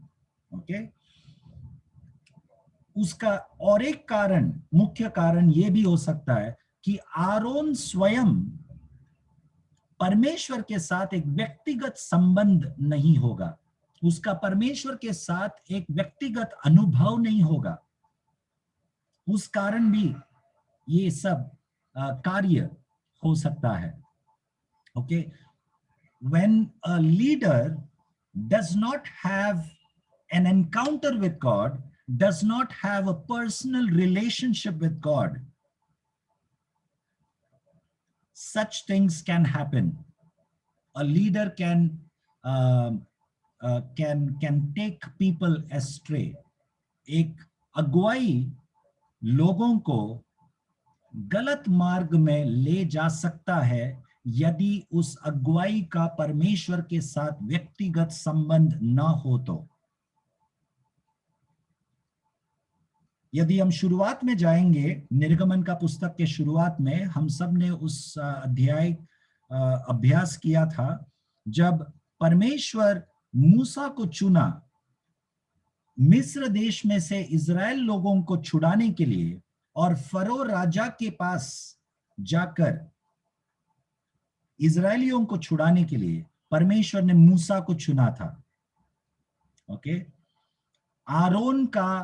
ओके, उसका और एक कारण, मुख्य कारण ये भी हो सकता है कि आरोन स्वयं परमेश्वर के साथ एक व्यक्तिगत संबंध नहीं होगा, उसका परमेश्वर के साथ एक व्यक्तिगत अनुभव नहीं होगा। उस कारण भी ये सब कार्य हो सकता है। Okay, when a leader does not have an encounter with God, does not have a personal relationship with God, such things can happen. A leader can take people astray. एक अगुवाई लोगों को गलत मार्ग में ले जा सकता है यदि उस अगुवाई का परमेश्वर के साथ व्यक्तिगत संबंध ना हो। तो यदि हम शुरुआत में जाएंगे, निर्गमन का पुस्तक के शुरुआत में हम सब ने उस अध्याय अभ्यास किया था, जब परमेश्वर मूसा को चुना मिस्र देश में से इजराइल लोगों को छुड़ाने के लिए, और फरो राजा के पास जाकर इजरायलियों को छुड़ाने के लिए परमेश्वर ने मूसा को चुना था। ओके, आरोन का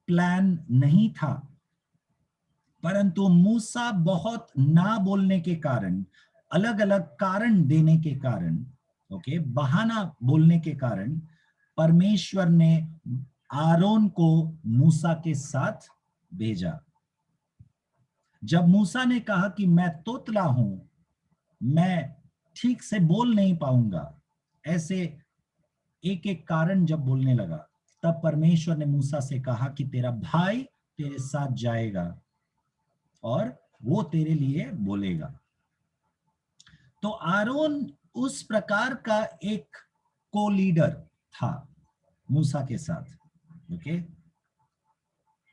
प्लान नहीं था, परंतु मूसा बहुत ना बोलने के कारण, अलग अलग कारण देने के कारण, ओके, बहाना बोलने के कारण परमेश्वर ने आरोन को मूसा के साथ भेजा। जब मूसा ने कहा कि मैं तोतला हूं, मैं ठीक से बोल नहीं पाऊंगा, ऐसे एक एक कारण जब बोलने लगा, तब परमेश्वर ने मूसा से कहा कि तेरा भाई तेरे साथ जाएगा और वो तेरे लिए बोलेगा। तो आरोन उस प्रकार का एक को लीडर था मूसा के साथ। ओके,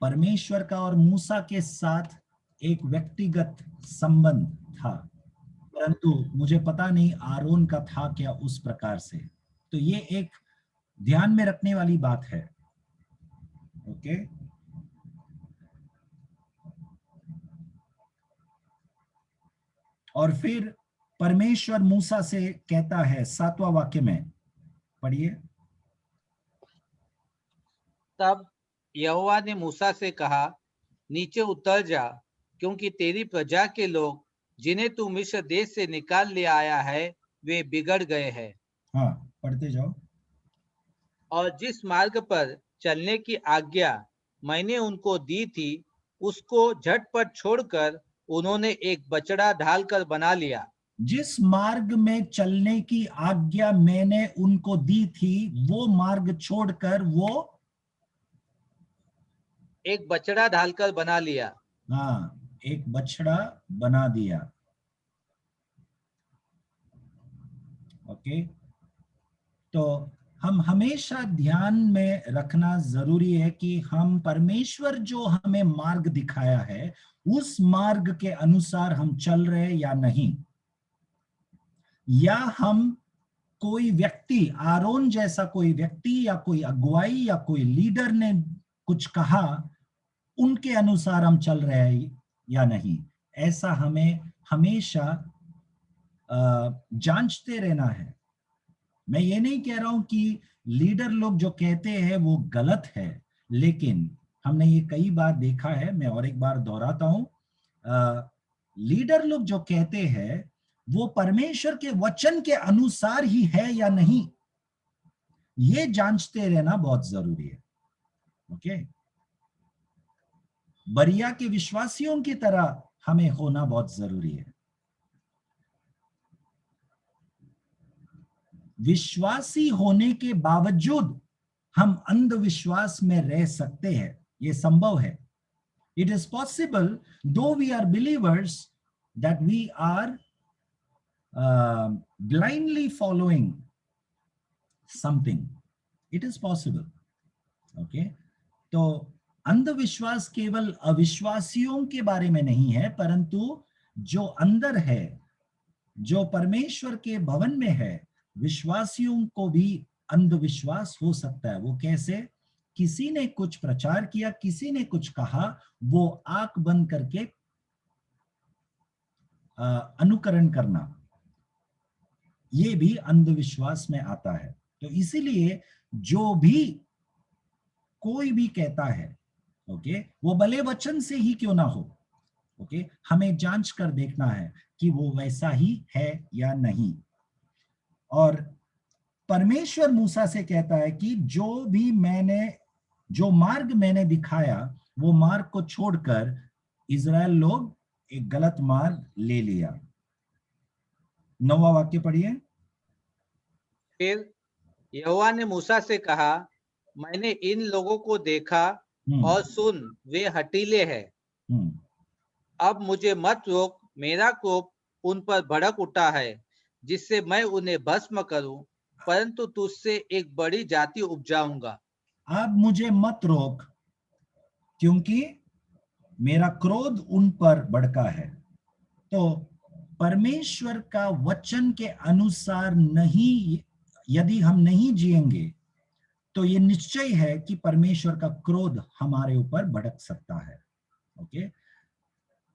परमेश्वर का और मूसा के साथ एक व्यक्तिगत संबंध था, परंतु मुझे पता नहीं आरोन का था क्या उस प्रकार से। तो ये एक ध्यान में रखने वाली बात है। ओके, और फिर परमेश्वर मूसा से कहता है 7वां वाक्य में, पढ़िए। तब यहोवा ने मूसा से कहा, नीचे उतर जा, क्योंकि तेरी प्रजा के लोग जिन्हें तू मिस्र देश से निकाल ले आया है वे बिगड़ गए हैं। हाँ, पढ़ते जाओ। और जिस मार्ग पर चलने की आज्ञा मैंने उनको दी थी उसको झटपट छोड़कर उन्होंने एक बछड़ा ढालकर बना लिया। जिस मार्ग में चलने की आज्ञा मैंने उनको दी थी वो मार्ग छोड़कर वो एक बछड़ा ढालकर बना लिया। हाँ, एक बछड़ा बना दिया। ओके, तो हम हमेशा ध्यान में रखना जरूरी है कि हम परमेश्वर जो हमें मार्ग दिखाया है उस मार्ग के अनुसार हम चल रहे हैं या नहीं, या हम कोई व्यक्ति, आरोन जैसा कोई व्यक्ति या कोई अगुवाई या कोई लीडर ने कुछ कहा उनके अनुसार हम चल रहे हैं या नहीं। ऐसा हमें हमेशा जांचते रहना है। मैं ये नहीं कह रहा हूं कि लीडर लोग जो कहते हैं वो गलत है, लेकिन हमने ये कई बार देखा है, मैं और एक बार दोहराता हूं, लीडर लोग जो कहते हैं वो परमेश्वर के वचन के अनुसार ही है या नहीं, ये जांचते रहना बहुत जरूरी है। ओके, बरिया के विश्वासियों की तरह हमें होना बहुत जरूरी है। विश्वासी होने के बावजूद हम अंधविश्वास में रह सकते हैं, ये संभव है। It is possible, though we are believers, that we are blindly following something. It is possible. Okay, तो अंधविश्वास केवल अविश्वासियों के बारे में नहीं है, परंतु जो अंदर है, जो परमेश्वर के भवन में है, विश्वासियों को भी अंधविश्वास हो सकता है। वो कैसे? किसी ने कुछ प्रचार किया, किसी ने कुछ कहा, वो आंख बंद करके अनुकरण करना, ये भी अंधविश्वास में आता है। तो इसीलिए जो भी कोई भी कहता है, ओके, वो भले वचन से ही क्यों ना हो, ओके, हमें जांच कर देखना है कि वो वैसा ही है या नहीं। और परमेश्वर मूसा से कहता है कि जो मार्ग मैंने दिखाया वो मार्ग को छोड़कर इजराइल लोग एक गलत मार्ग ले लिया। 9वां वाक्य पढ़िए। फिर यहोवा ने मूसा से कहा, मैंने इन लोगों को देखा और सुन, वे हठीले हैं। अब मुझे मत रोक, मेरा कोप उन पर भड़क उठा है, जिससे मैं उन्हें भस्म करूं, परंतु तुझसे एक बड़ी जाति उपजाऊंगा। अब मुझे मत रोक, क्योंकि मेरा क्रोध उन पर भड़का है। तो परमेश्वर का वचन के अनुसार नहीं, यदि हम नहीं जिएंगे तो ये निश्चय है कि परमेश्वर का क्रोध हमारे ऊपर भड़क सकता है। ओके,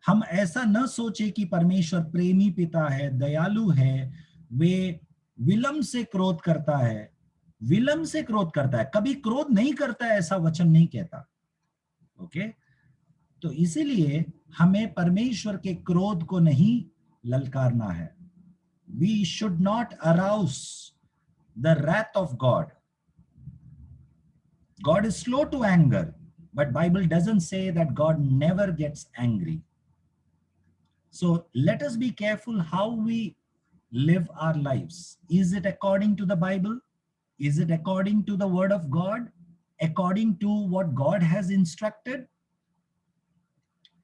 हम ऐसा न सोचे कि परमेश्वर प्रेमी पिता है, दयालु है, वे विलंब से क्रोध करता है। विलंब से क्रोध करता है, कभी क्रोध नहीं करता है, ऐसा वचन नहीं कहता। ओके, तो इसीलिए हमें परमेश्वर के क्रोध को नहीं ललकारना है। We should not arouse the wrath of God. God is slow to anger, but Bible doesn't say that God never gets angry. So let us be careful how we live our lives. Is it according to the Bible? Is it according to the word of God? According to what God has instructed?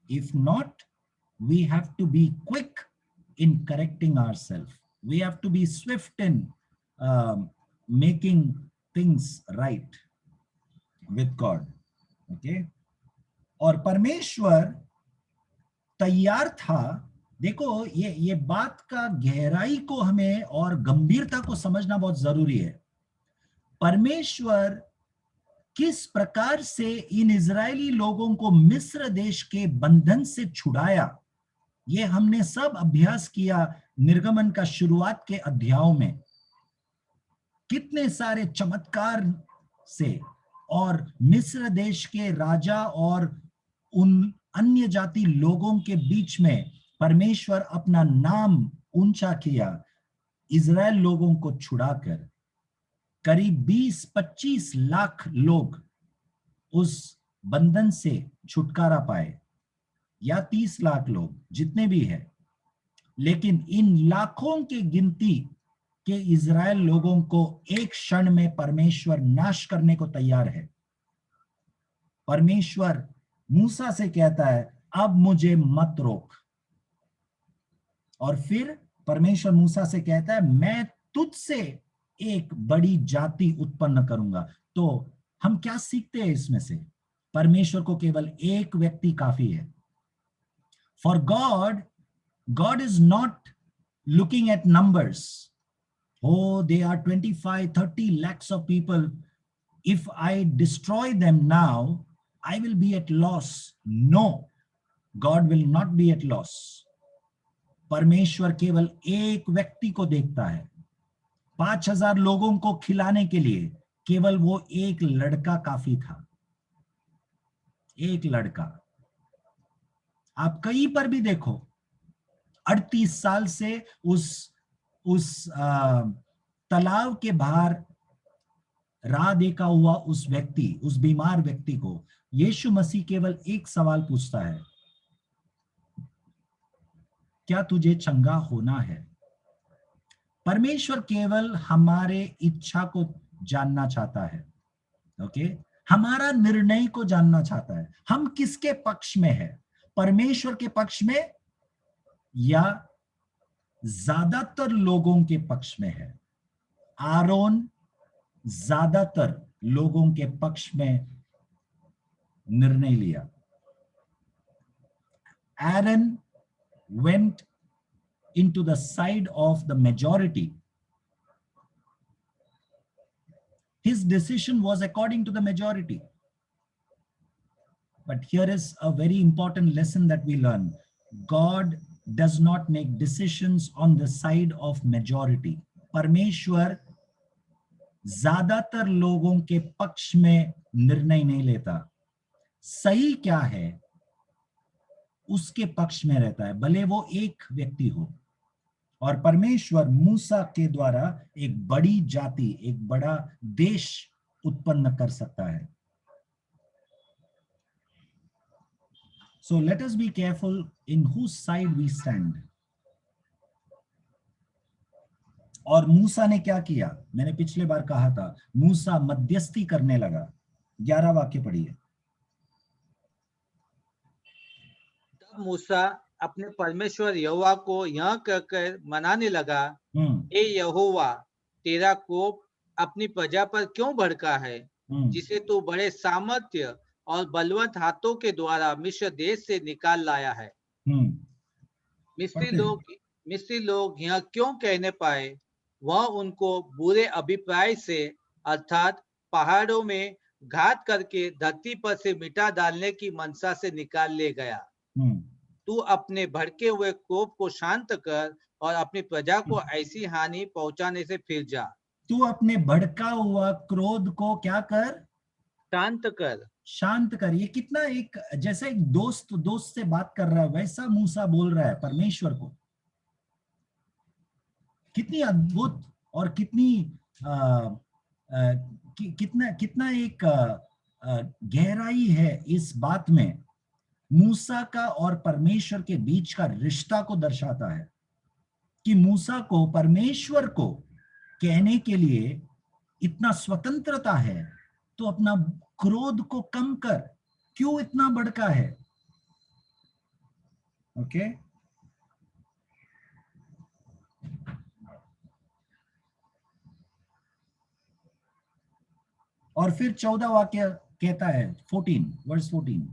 If not, we have to be quick in correcting ourselves. We have to be swift in making things right with God. Okay? और परमेश्वर तैयार था। देखो, ये बात का गहराई को हमें और गंभीरता को समझना बहुत जरूरी है। परमेश्वर किस प्रकार से इन इजरायली लोगों को मिस्र देश के बंधन से छुड़ाया, ये हमने सब अभ्यास किया निर्गमन का शुरुआत के अध्यायों में। कितने सारे चमत्कार से और मिस्र देश के राजा और उन अन्य जाति लोगों के बीच में परमेश्वर अपना नाम ऊंचा किया, इजराइल लोगों को छुड़ाकर करीब 20-25 लाख लोग उस बंधन से छुटकारा पाए, या 30 लाख लोग, जितने भी है। लेकिन इन लाखों की गिनती के इजराइल लोगों को एक क्षण में परमेश्वर नाश करने को तैयार है। परमेश्वर मूसा से कहता है, अब मुझे मत रोक। और फिर परमेश्वर मूसा से कहता है, मैं तुझसे एक बड़ी जाति उत्पन्न करूंगा। तो हम क्या सीखते हैं इसमें से? परमेश्वर को केवल एक व्यक्ति काफी है। For God is not looking at numbers. Oh, they are 25-30 lakhs of people. If I destroy them now, I will be at loss. No, God will not be at loss. परमेश्वर केवल एक व्यक्ति को देखता है। 5000 लोगों को खिलाने के लिए केवल वो एक लड़का काफी था। एक लड़का। आप कहीं पर भी देखो, 38 साल से उस तालाब के बाहर राह देखा हुआ उस व्यक्ति, उस बीमार व्यक्ति को यीशु मसीह केवल एक सवाल पूछता है, क्या तुझे चंगा होना है? परमेश्वर केवल हमारे इच्छा को जानना चाहता है। ओके, हमारा निर्णय को जानना चाहता है। हम किसके पक्ष में है? परमेश्वर के पक्ष में या ज्यादातर लोगों के पक्ष में है? आरोन ज्यादातर लोगों के पक्ष में निर्णय लिया। Aaron went into the side of the majority. His decision was according to the majority. But here is a very important lesson that we learn. God does not make decisions on the side of majority. परमेश्वर ज्यादातर लोगों के पक्ष में निर्णय नहीं लेता। सही क्या है उसके पक्ष में रहता है, भले वो एक व्यक्ति हो। और परमेश्वर मूसा के द्वारा एक बड़ी जाति, एक बड़ा देश उत्पन्न कर सकता है। So let us be careful in whose side we stand. और मूसा ने क्या किया? मैंने पिछले बार कहा था, मूसा मध्यस्थी करने लगा। 11 वाक्य पढ़िए। तब मूसा अपने परमेश्वर यहोवा को यह कहकर मनाने लगा, हे यहोवा, तेरा कोप अपनी प्रजा पर क्यों भड़का है, जिसे तू बड़े सामर्थ्य और बलवंत हाथों के द्वारा मिस्र देश से निकाल लाया है। मिस्री लोग यह क्यों कहने पाए, वह उनको बुरे अभिप्राय से अर्थात पहाड़ों में घात करके धरती पर से मिटा डालने की मनसा से निकाल ले गया। तू अपने भड़के हुए कोप को शांत कर और अपनी प्रजा को ऐसी हानि पहुंचाने से फिर जा। तू अपने भड़का हुआ क्रोध को क्या कर? शांत कर। शांत कर। ये कितना एक जैसे एक दोस्त से बात कर रहा है वैसा मूसा बोल रहा है परमेश्वर को। कितनी अद्भुत और कितना एक गहराई है इस बात में। मूसा का और परमेश्वर के बीच का रिश्ता को दर्शाता है कि मूसा को परमेश्वर को कहने के लिए इतना स्वतंत्रता है, तो अपना क्रोध को कम कर, क्यों इतना भड़का है? ओके और फिर 14 वाक्य कहता है, 14 वर्स 14,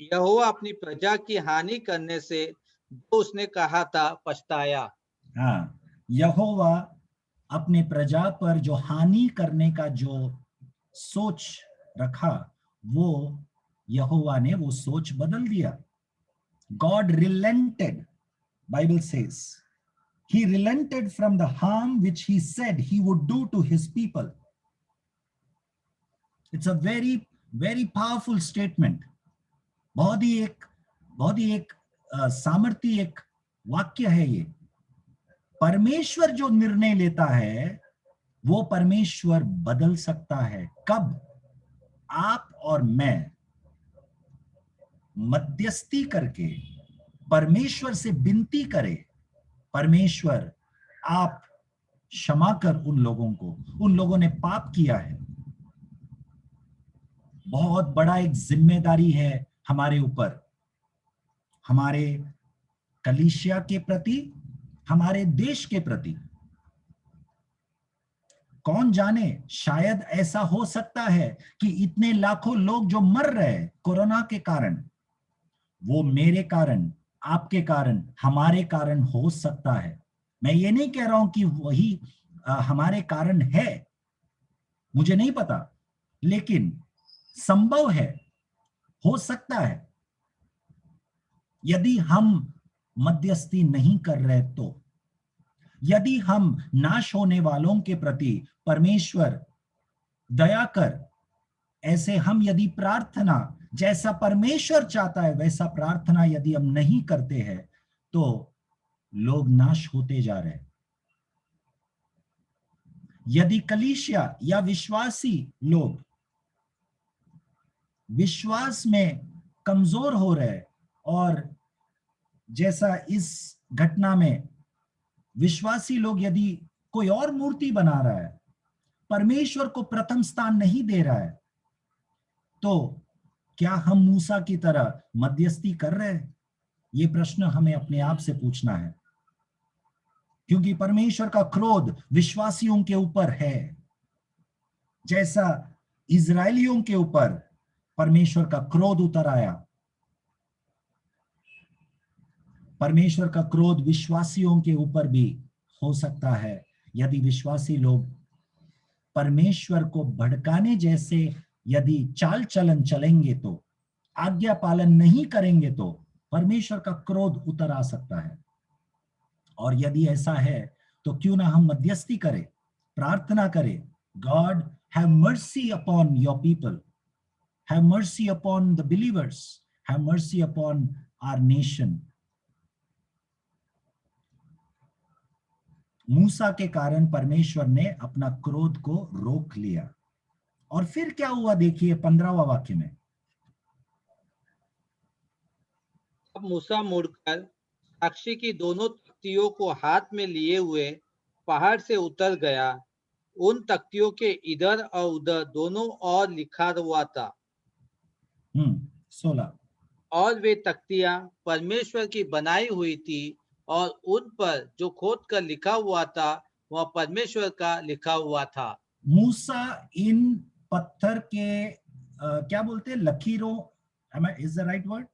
यहोवा अपनी प्रजा की हानि करने से जो उसने कहा था पछताया। हाँ, यहोवा अपने प्रजा पर जो हानि करने का जो सोच रखा, वो यहोवा ने वो सोच बदल दिया। God relented, Bible says, he relented from the harm which he said he would do to his people. It's a very very powerful statement. बहुत ही एक सामर्थ्य एक वाक्य है ये। परमेश्वर जो निर्णय लेता है वो परमेश्वर बदल सकता है। कब? आप और मैं मध्यस्थी करके परमेश्वर से विनती करें, परमेश्वर आप क्षमा कर उन लोगों को, उन लोगों ने पाप किया है। बहुत बड़ा एक जिम्मेदारी है हमारे ऊपर, हमारे कलीसिया के प्रति, हमारे देश के प्रति। कौन जाने, शायद ऐसा हो सकता है कि इतने लाखों लोग जो मर रहे हैं कोरोना के कारण, वो मेरे कारण, आपके कारण, हमारे कारण हो सकता है। मैं ये नहीं कह रहा हूं कि वही हमारे कारण है, मुझे नहीं पता, लेकिन संभव है, हो सकता है। यदि हम मध्यस्थी नहीं कर रहे तो, यदि हम नाश होने वालों के प्रति परमेश्वर दया कर, ऐसे हम यदि प्रार्थना जैसा परमेश्वर चाहता है वैसा प्रार्थना यदि हम नहीं करते हैं तो लोग नाश होते जा रहे हैं। यदि कलीसिया या विश्वासी लोग विश्वास में कमजोर हो रहे और जैसा इस घटना में विश्वासी लोग यदि कोई और मूर्ति बना रहा है, परमेश्वर को प्रथम स्थान नहीं दे रहा है, तो क्या हम मूसा की तरह मध्यस्थी कर रहे हैं? ये प्रश्न हमें अपने आप से पूछना है, क्योंकि परमेश्वर का क्रोध विश्वासियों के ऊपर है। जैसा इजरायलियों के ऊपर परमेश्वर का क्रोध उतर आया, परमेश्वर का क्रोध विश्वासियों के ऊपर भी हो सकता है यदि विश्वासी लोग परमेश्वर को भड़काने जैसे यदि चाल चलन चलेंगे, तो आज्ञा पालन नहीं करेंगे, तो परमेश्वर का क्रोध उतर आ सकता है। और यदि ऐसा है तो क्यों ना हम मध्यस्थी करें, प्रार्थना करें, God have mercy upon your people, have mercy upon the believers, have mercy upon our nation. मूसा के कारण परमेश्वर ने अपना क्रोध को रोक लिया। और फिर क्या हुआ देखिए 15वां वाक्य में। अब मूसा मुड़कर साक्षी की दोनों तख्तियों को हाथ में लिए हुए पहाड़ से उतर गया। उन तख्तियों के इधर और उधर दोनों ओर लिखा हुआ था। 16। और वे तख्तियां परमेश्वर की बनाई हुई थी और उन पर जो खोद कर लिखा हुआ था वह परमेश्वर का लिखा हुआ था। मूसा इन पत्थर के क्या बोलते हैं, लकीरों, इज द राइट वर्ड?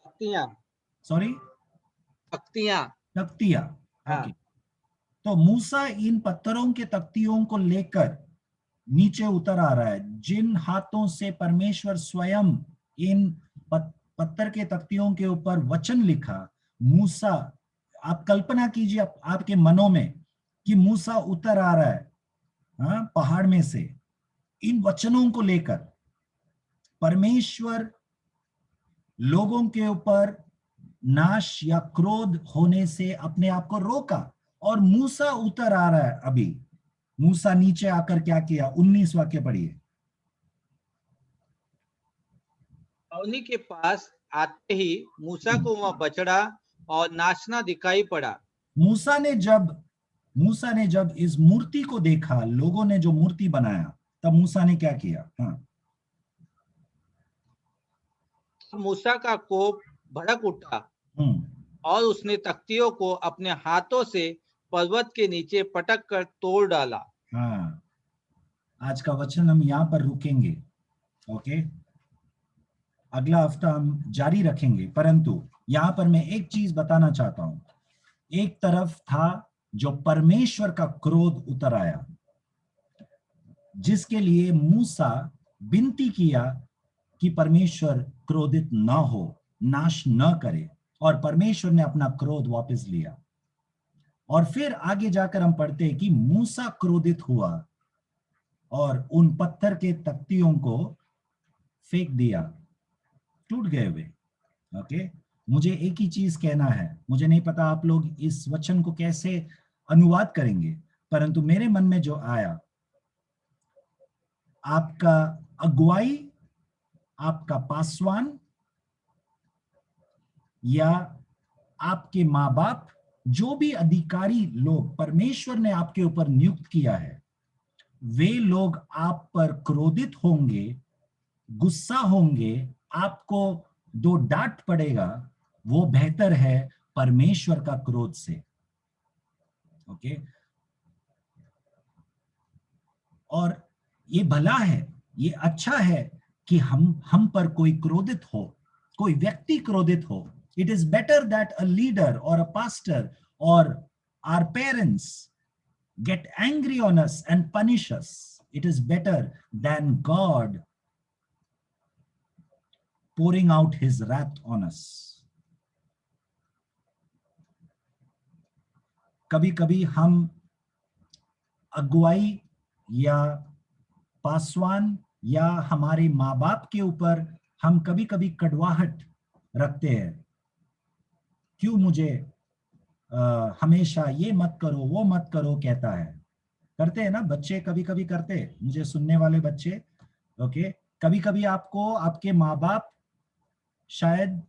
तख्तियां, सॉरी, तख्तियां। ओके। तो मूसा इन पत्थरों के तख्तियों को लेकर नीचे उतर आ रहा है। जिन हाथों से परमेश्वर स्वयं इन पत्थर के तख्तियों के ऊपर वचन लिखा, मूसा, आप कल्पना कीजिए आपके मनों में कि मूसा उतर आ रहा है पहाड़ में से इन वचनों को लेकर। परमेश्वर लोगों के ऊपर नाश या क्रोध होने से अपने आप को रोका और मूसा उतर आ रहा है। अभी मूसा नीचे आकर क्या किया? 19 वाक्य पढ़िए। उन्हीं के पास आते ही मूसा को वह बछड़ा और नाचना दिखाई पड़ा। मूसा ने जब इस मूर्ति को देखा, लोगों ने जो मूर्ति बनाया, तब मूसा ने क्या किया? मूसा का कोप भड़क उठा और उसने तख्तियों को अपने हाथों से पर्वत के नीचे पटक कर तोड़ डाला। आज का वचन हम यहाँ पर रुकेंगे, ओके? अगला हफ्ता हम जारी रखेंगे, परंतु यहाँ पर मैं एक चीज बताना चाहता हूं। एक तरफ था जो परमेश्वर का क्रोध उतर आया, जिसके लिए मूसा विनती किया कि परमेश्वर क्रोधित न हो, नाश न करे, और परमेश्वर ने अपना क्रोध वापस लिया। और फिर आगे जाकर हम पढ़ते हैं कि मूसा क्रोधित हुआ और उन पत्थर के तख्तियों को फेंक दिया, टूट गए वे। ओके, मुझे एक ही चीज कहना है, मुझे नहीं पता आप लोग इस वचन को कैसे अनुवाद करेंगे, परंतु मेरे मन में जो आया, आपका अगुवाई, आपका पासवान या आपके माँ बाप, जो भी अधिकारी लोग परमेश्वर ने आपके ऊपर नियुक्त किया है, वे लोग आप पर क्रोधित होंगे, गुस्सा होंगे, आपको दो डांट पड़ेगा, वो बेहतर है परमेश्वर का क्रोध से। ओके, और ये भला है, ये अच्छा है कि हम पर कोई क्रोधित हो, कोई व्यक्ति क्रोधित हो। It is better that a leader or a pastor or our parents get angry on us and punish us. It is better than God pouring out his wrath on us. कभी कभी हम अगुवाई या पासवान या हमारे माँ बाप के ऊपर हम कभी कभी कड़वाहट रखते हैं। क्यों मुझे हमेशा ये मत करो वो मत करो कहता है। करते हैं ना बच्चे, कभी कभी करते हैं, मुझे सुनने वाले बच्चे। ओके, कभी कभी आपको आपके माँ बाप शायद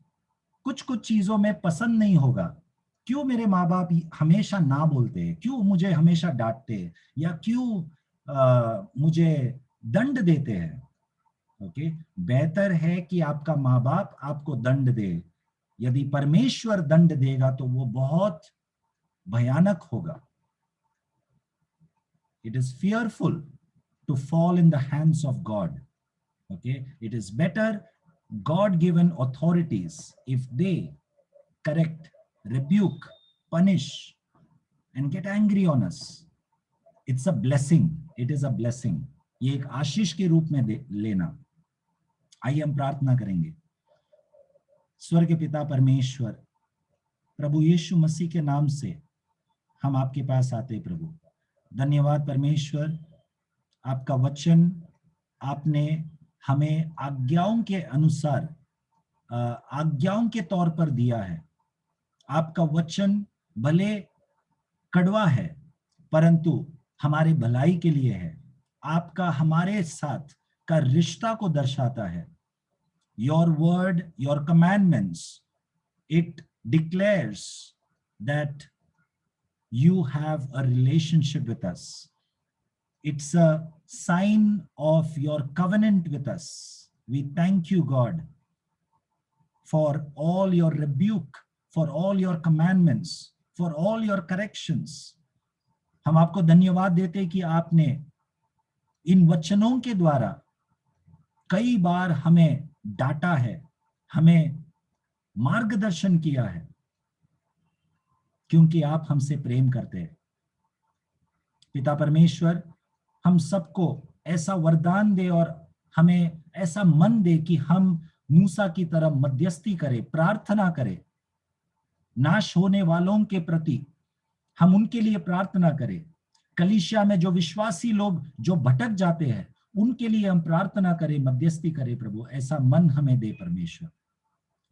कुछ कुछ चीजों में पसंद नहीं होगा। क्यों मेरे माँ बाप हमेशा ना बोलते हैं, क्यों मुझे हमेशा डांटते हैं, या क्यों मुझे दंड देते हैं। ओके, बेहतर है कि आपका माँ बाप आपको दंड दे। यदि परमेश्वर दंड देगा तो वो बहुत भयानक होगा। It is fearful to fall in the hands of God. Okay, it is better God-given authorities, if they correct, rebuke, punish, and get angry on us, it's a blessing. It is a blessing. ये एक आशीष के रूप में लेना। आइए हम प्रार्थना करेंगे। स्वर्ग के पिता परमेश्वर, प्रभु यीशु मसीह के नाम से हम आपके पास आते हैं। प्रभु धन्यवाद परमेश्वर, आपका वचन आपने हमें आज्ञाओं के अनुसार, आज्ञाओं के तौर पर दिया है। आपका वचन भले कड़वा है परंतु हमारे भलाई के लिए है। आपका हमारे साथ का रिश्ता को दर्शाता है। Your word, your commandments, it declares that you have a relationship with us. It's a sign of your covenant with us. We thank you, God, for all your rebuke, for all your commandments, for all your corrections. हम आपको धन्यवाद देते हैं कि आपने इन वचनों के द्वारा कई बार हमें डांटा है, हमें मार्गदर्शन किया है, क्योंकि आप हमसे प्रेम करते हैं। पिता परमेश्वर, हम सबको ऐसा वरदान दे और हमें ऐसा मन दे कि हम मूसा की तरह मध्यस्थी करें, प्रार्थना करें, नाश होने वालों के प्रति हम उनके लिए प्रार्थना करें। कलीसिया में जो विश्वासी लोग जो भटक जाते हैं उनके लिए हम प्रार्थना करें, मध्यस्थी करें। प्रभु ऐसा मन हमें दे परमेश्वर,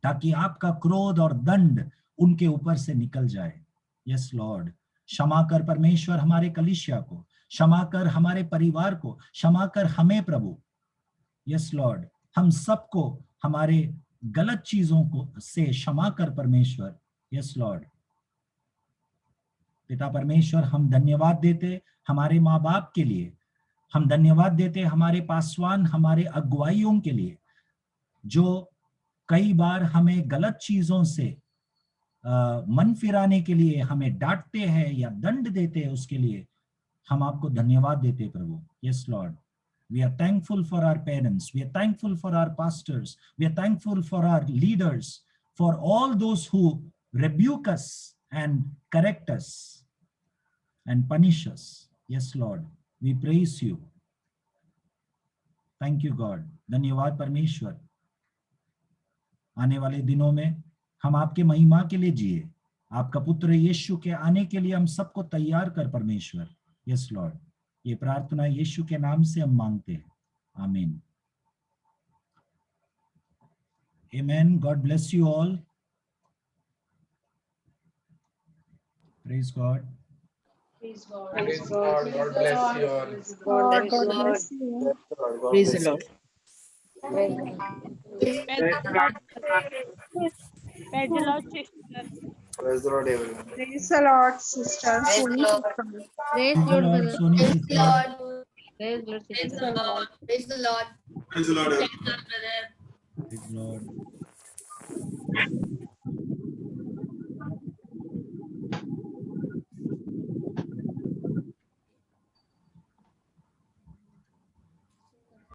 ताकि आपका क्रोध और दंड उनके ऊपर से निकल जाए। यस लॉर्ड, क्षमा कर परमेश्वर हमारे कलीसिया को, क्षमा कर हमारे परिवार को, क्षमा कर हमें प्रभु। यस लॉर्ड, हम सबको हमारे गलत चीजों को से क्षमा कर परमेश्वर। यस लॉर्ड, पिता परमेश्वर, हम धन्यवाद देते हमारे माँ बाप के लिए, हम धन्यवाद देते हमारे पासवान, हमारे अगुवाइयों के लिए, जो कई बार हमें गलत चीजों से मन फिराने के लिए हमें डांटते हैं या दंड देते हैं। उसके लिए हम आपको धन्यवाद देते प्रभु। Yes Lord, we are thankful for our parents, we are thankful for our pastors, we are thankful for our leaders, for all those who rebuke us and correct us and punish us. Yes Lord, we praise you. Thank you God. धन्यवाद परमेश्वर। आने वाले दिनों में हम आपके महिमा के लिए जिए, आपका पुत्र यीशु के आने के लिए हम सबको तैयार कर परमेश्वर। यस लॉर्ड, ये प्रार्थना यीशु के नाम से हम मांगते हैं, आमीन। Amen. God bless you all. Praise God. Praise God. Praise God. God bless you all. God bless you. Praise the Lord. Praise the Lord, sister. Praise the Lord, everyone. Praise the Lord, sister. Soni sister. Praise Praise the Lord, Lord. Soni Praise sister. Lord. Praise the Lord, Praise sister. the Lord. Praise the Lord. Praise the Lord.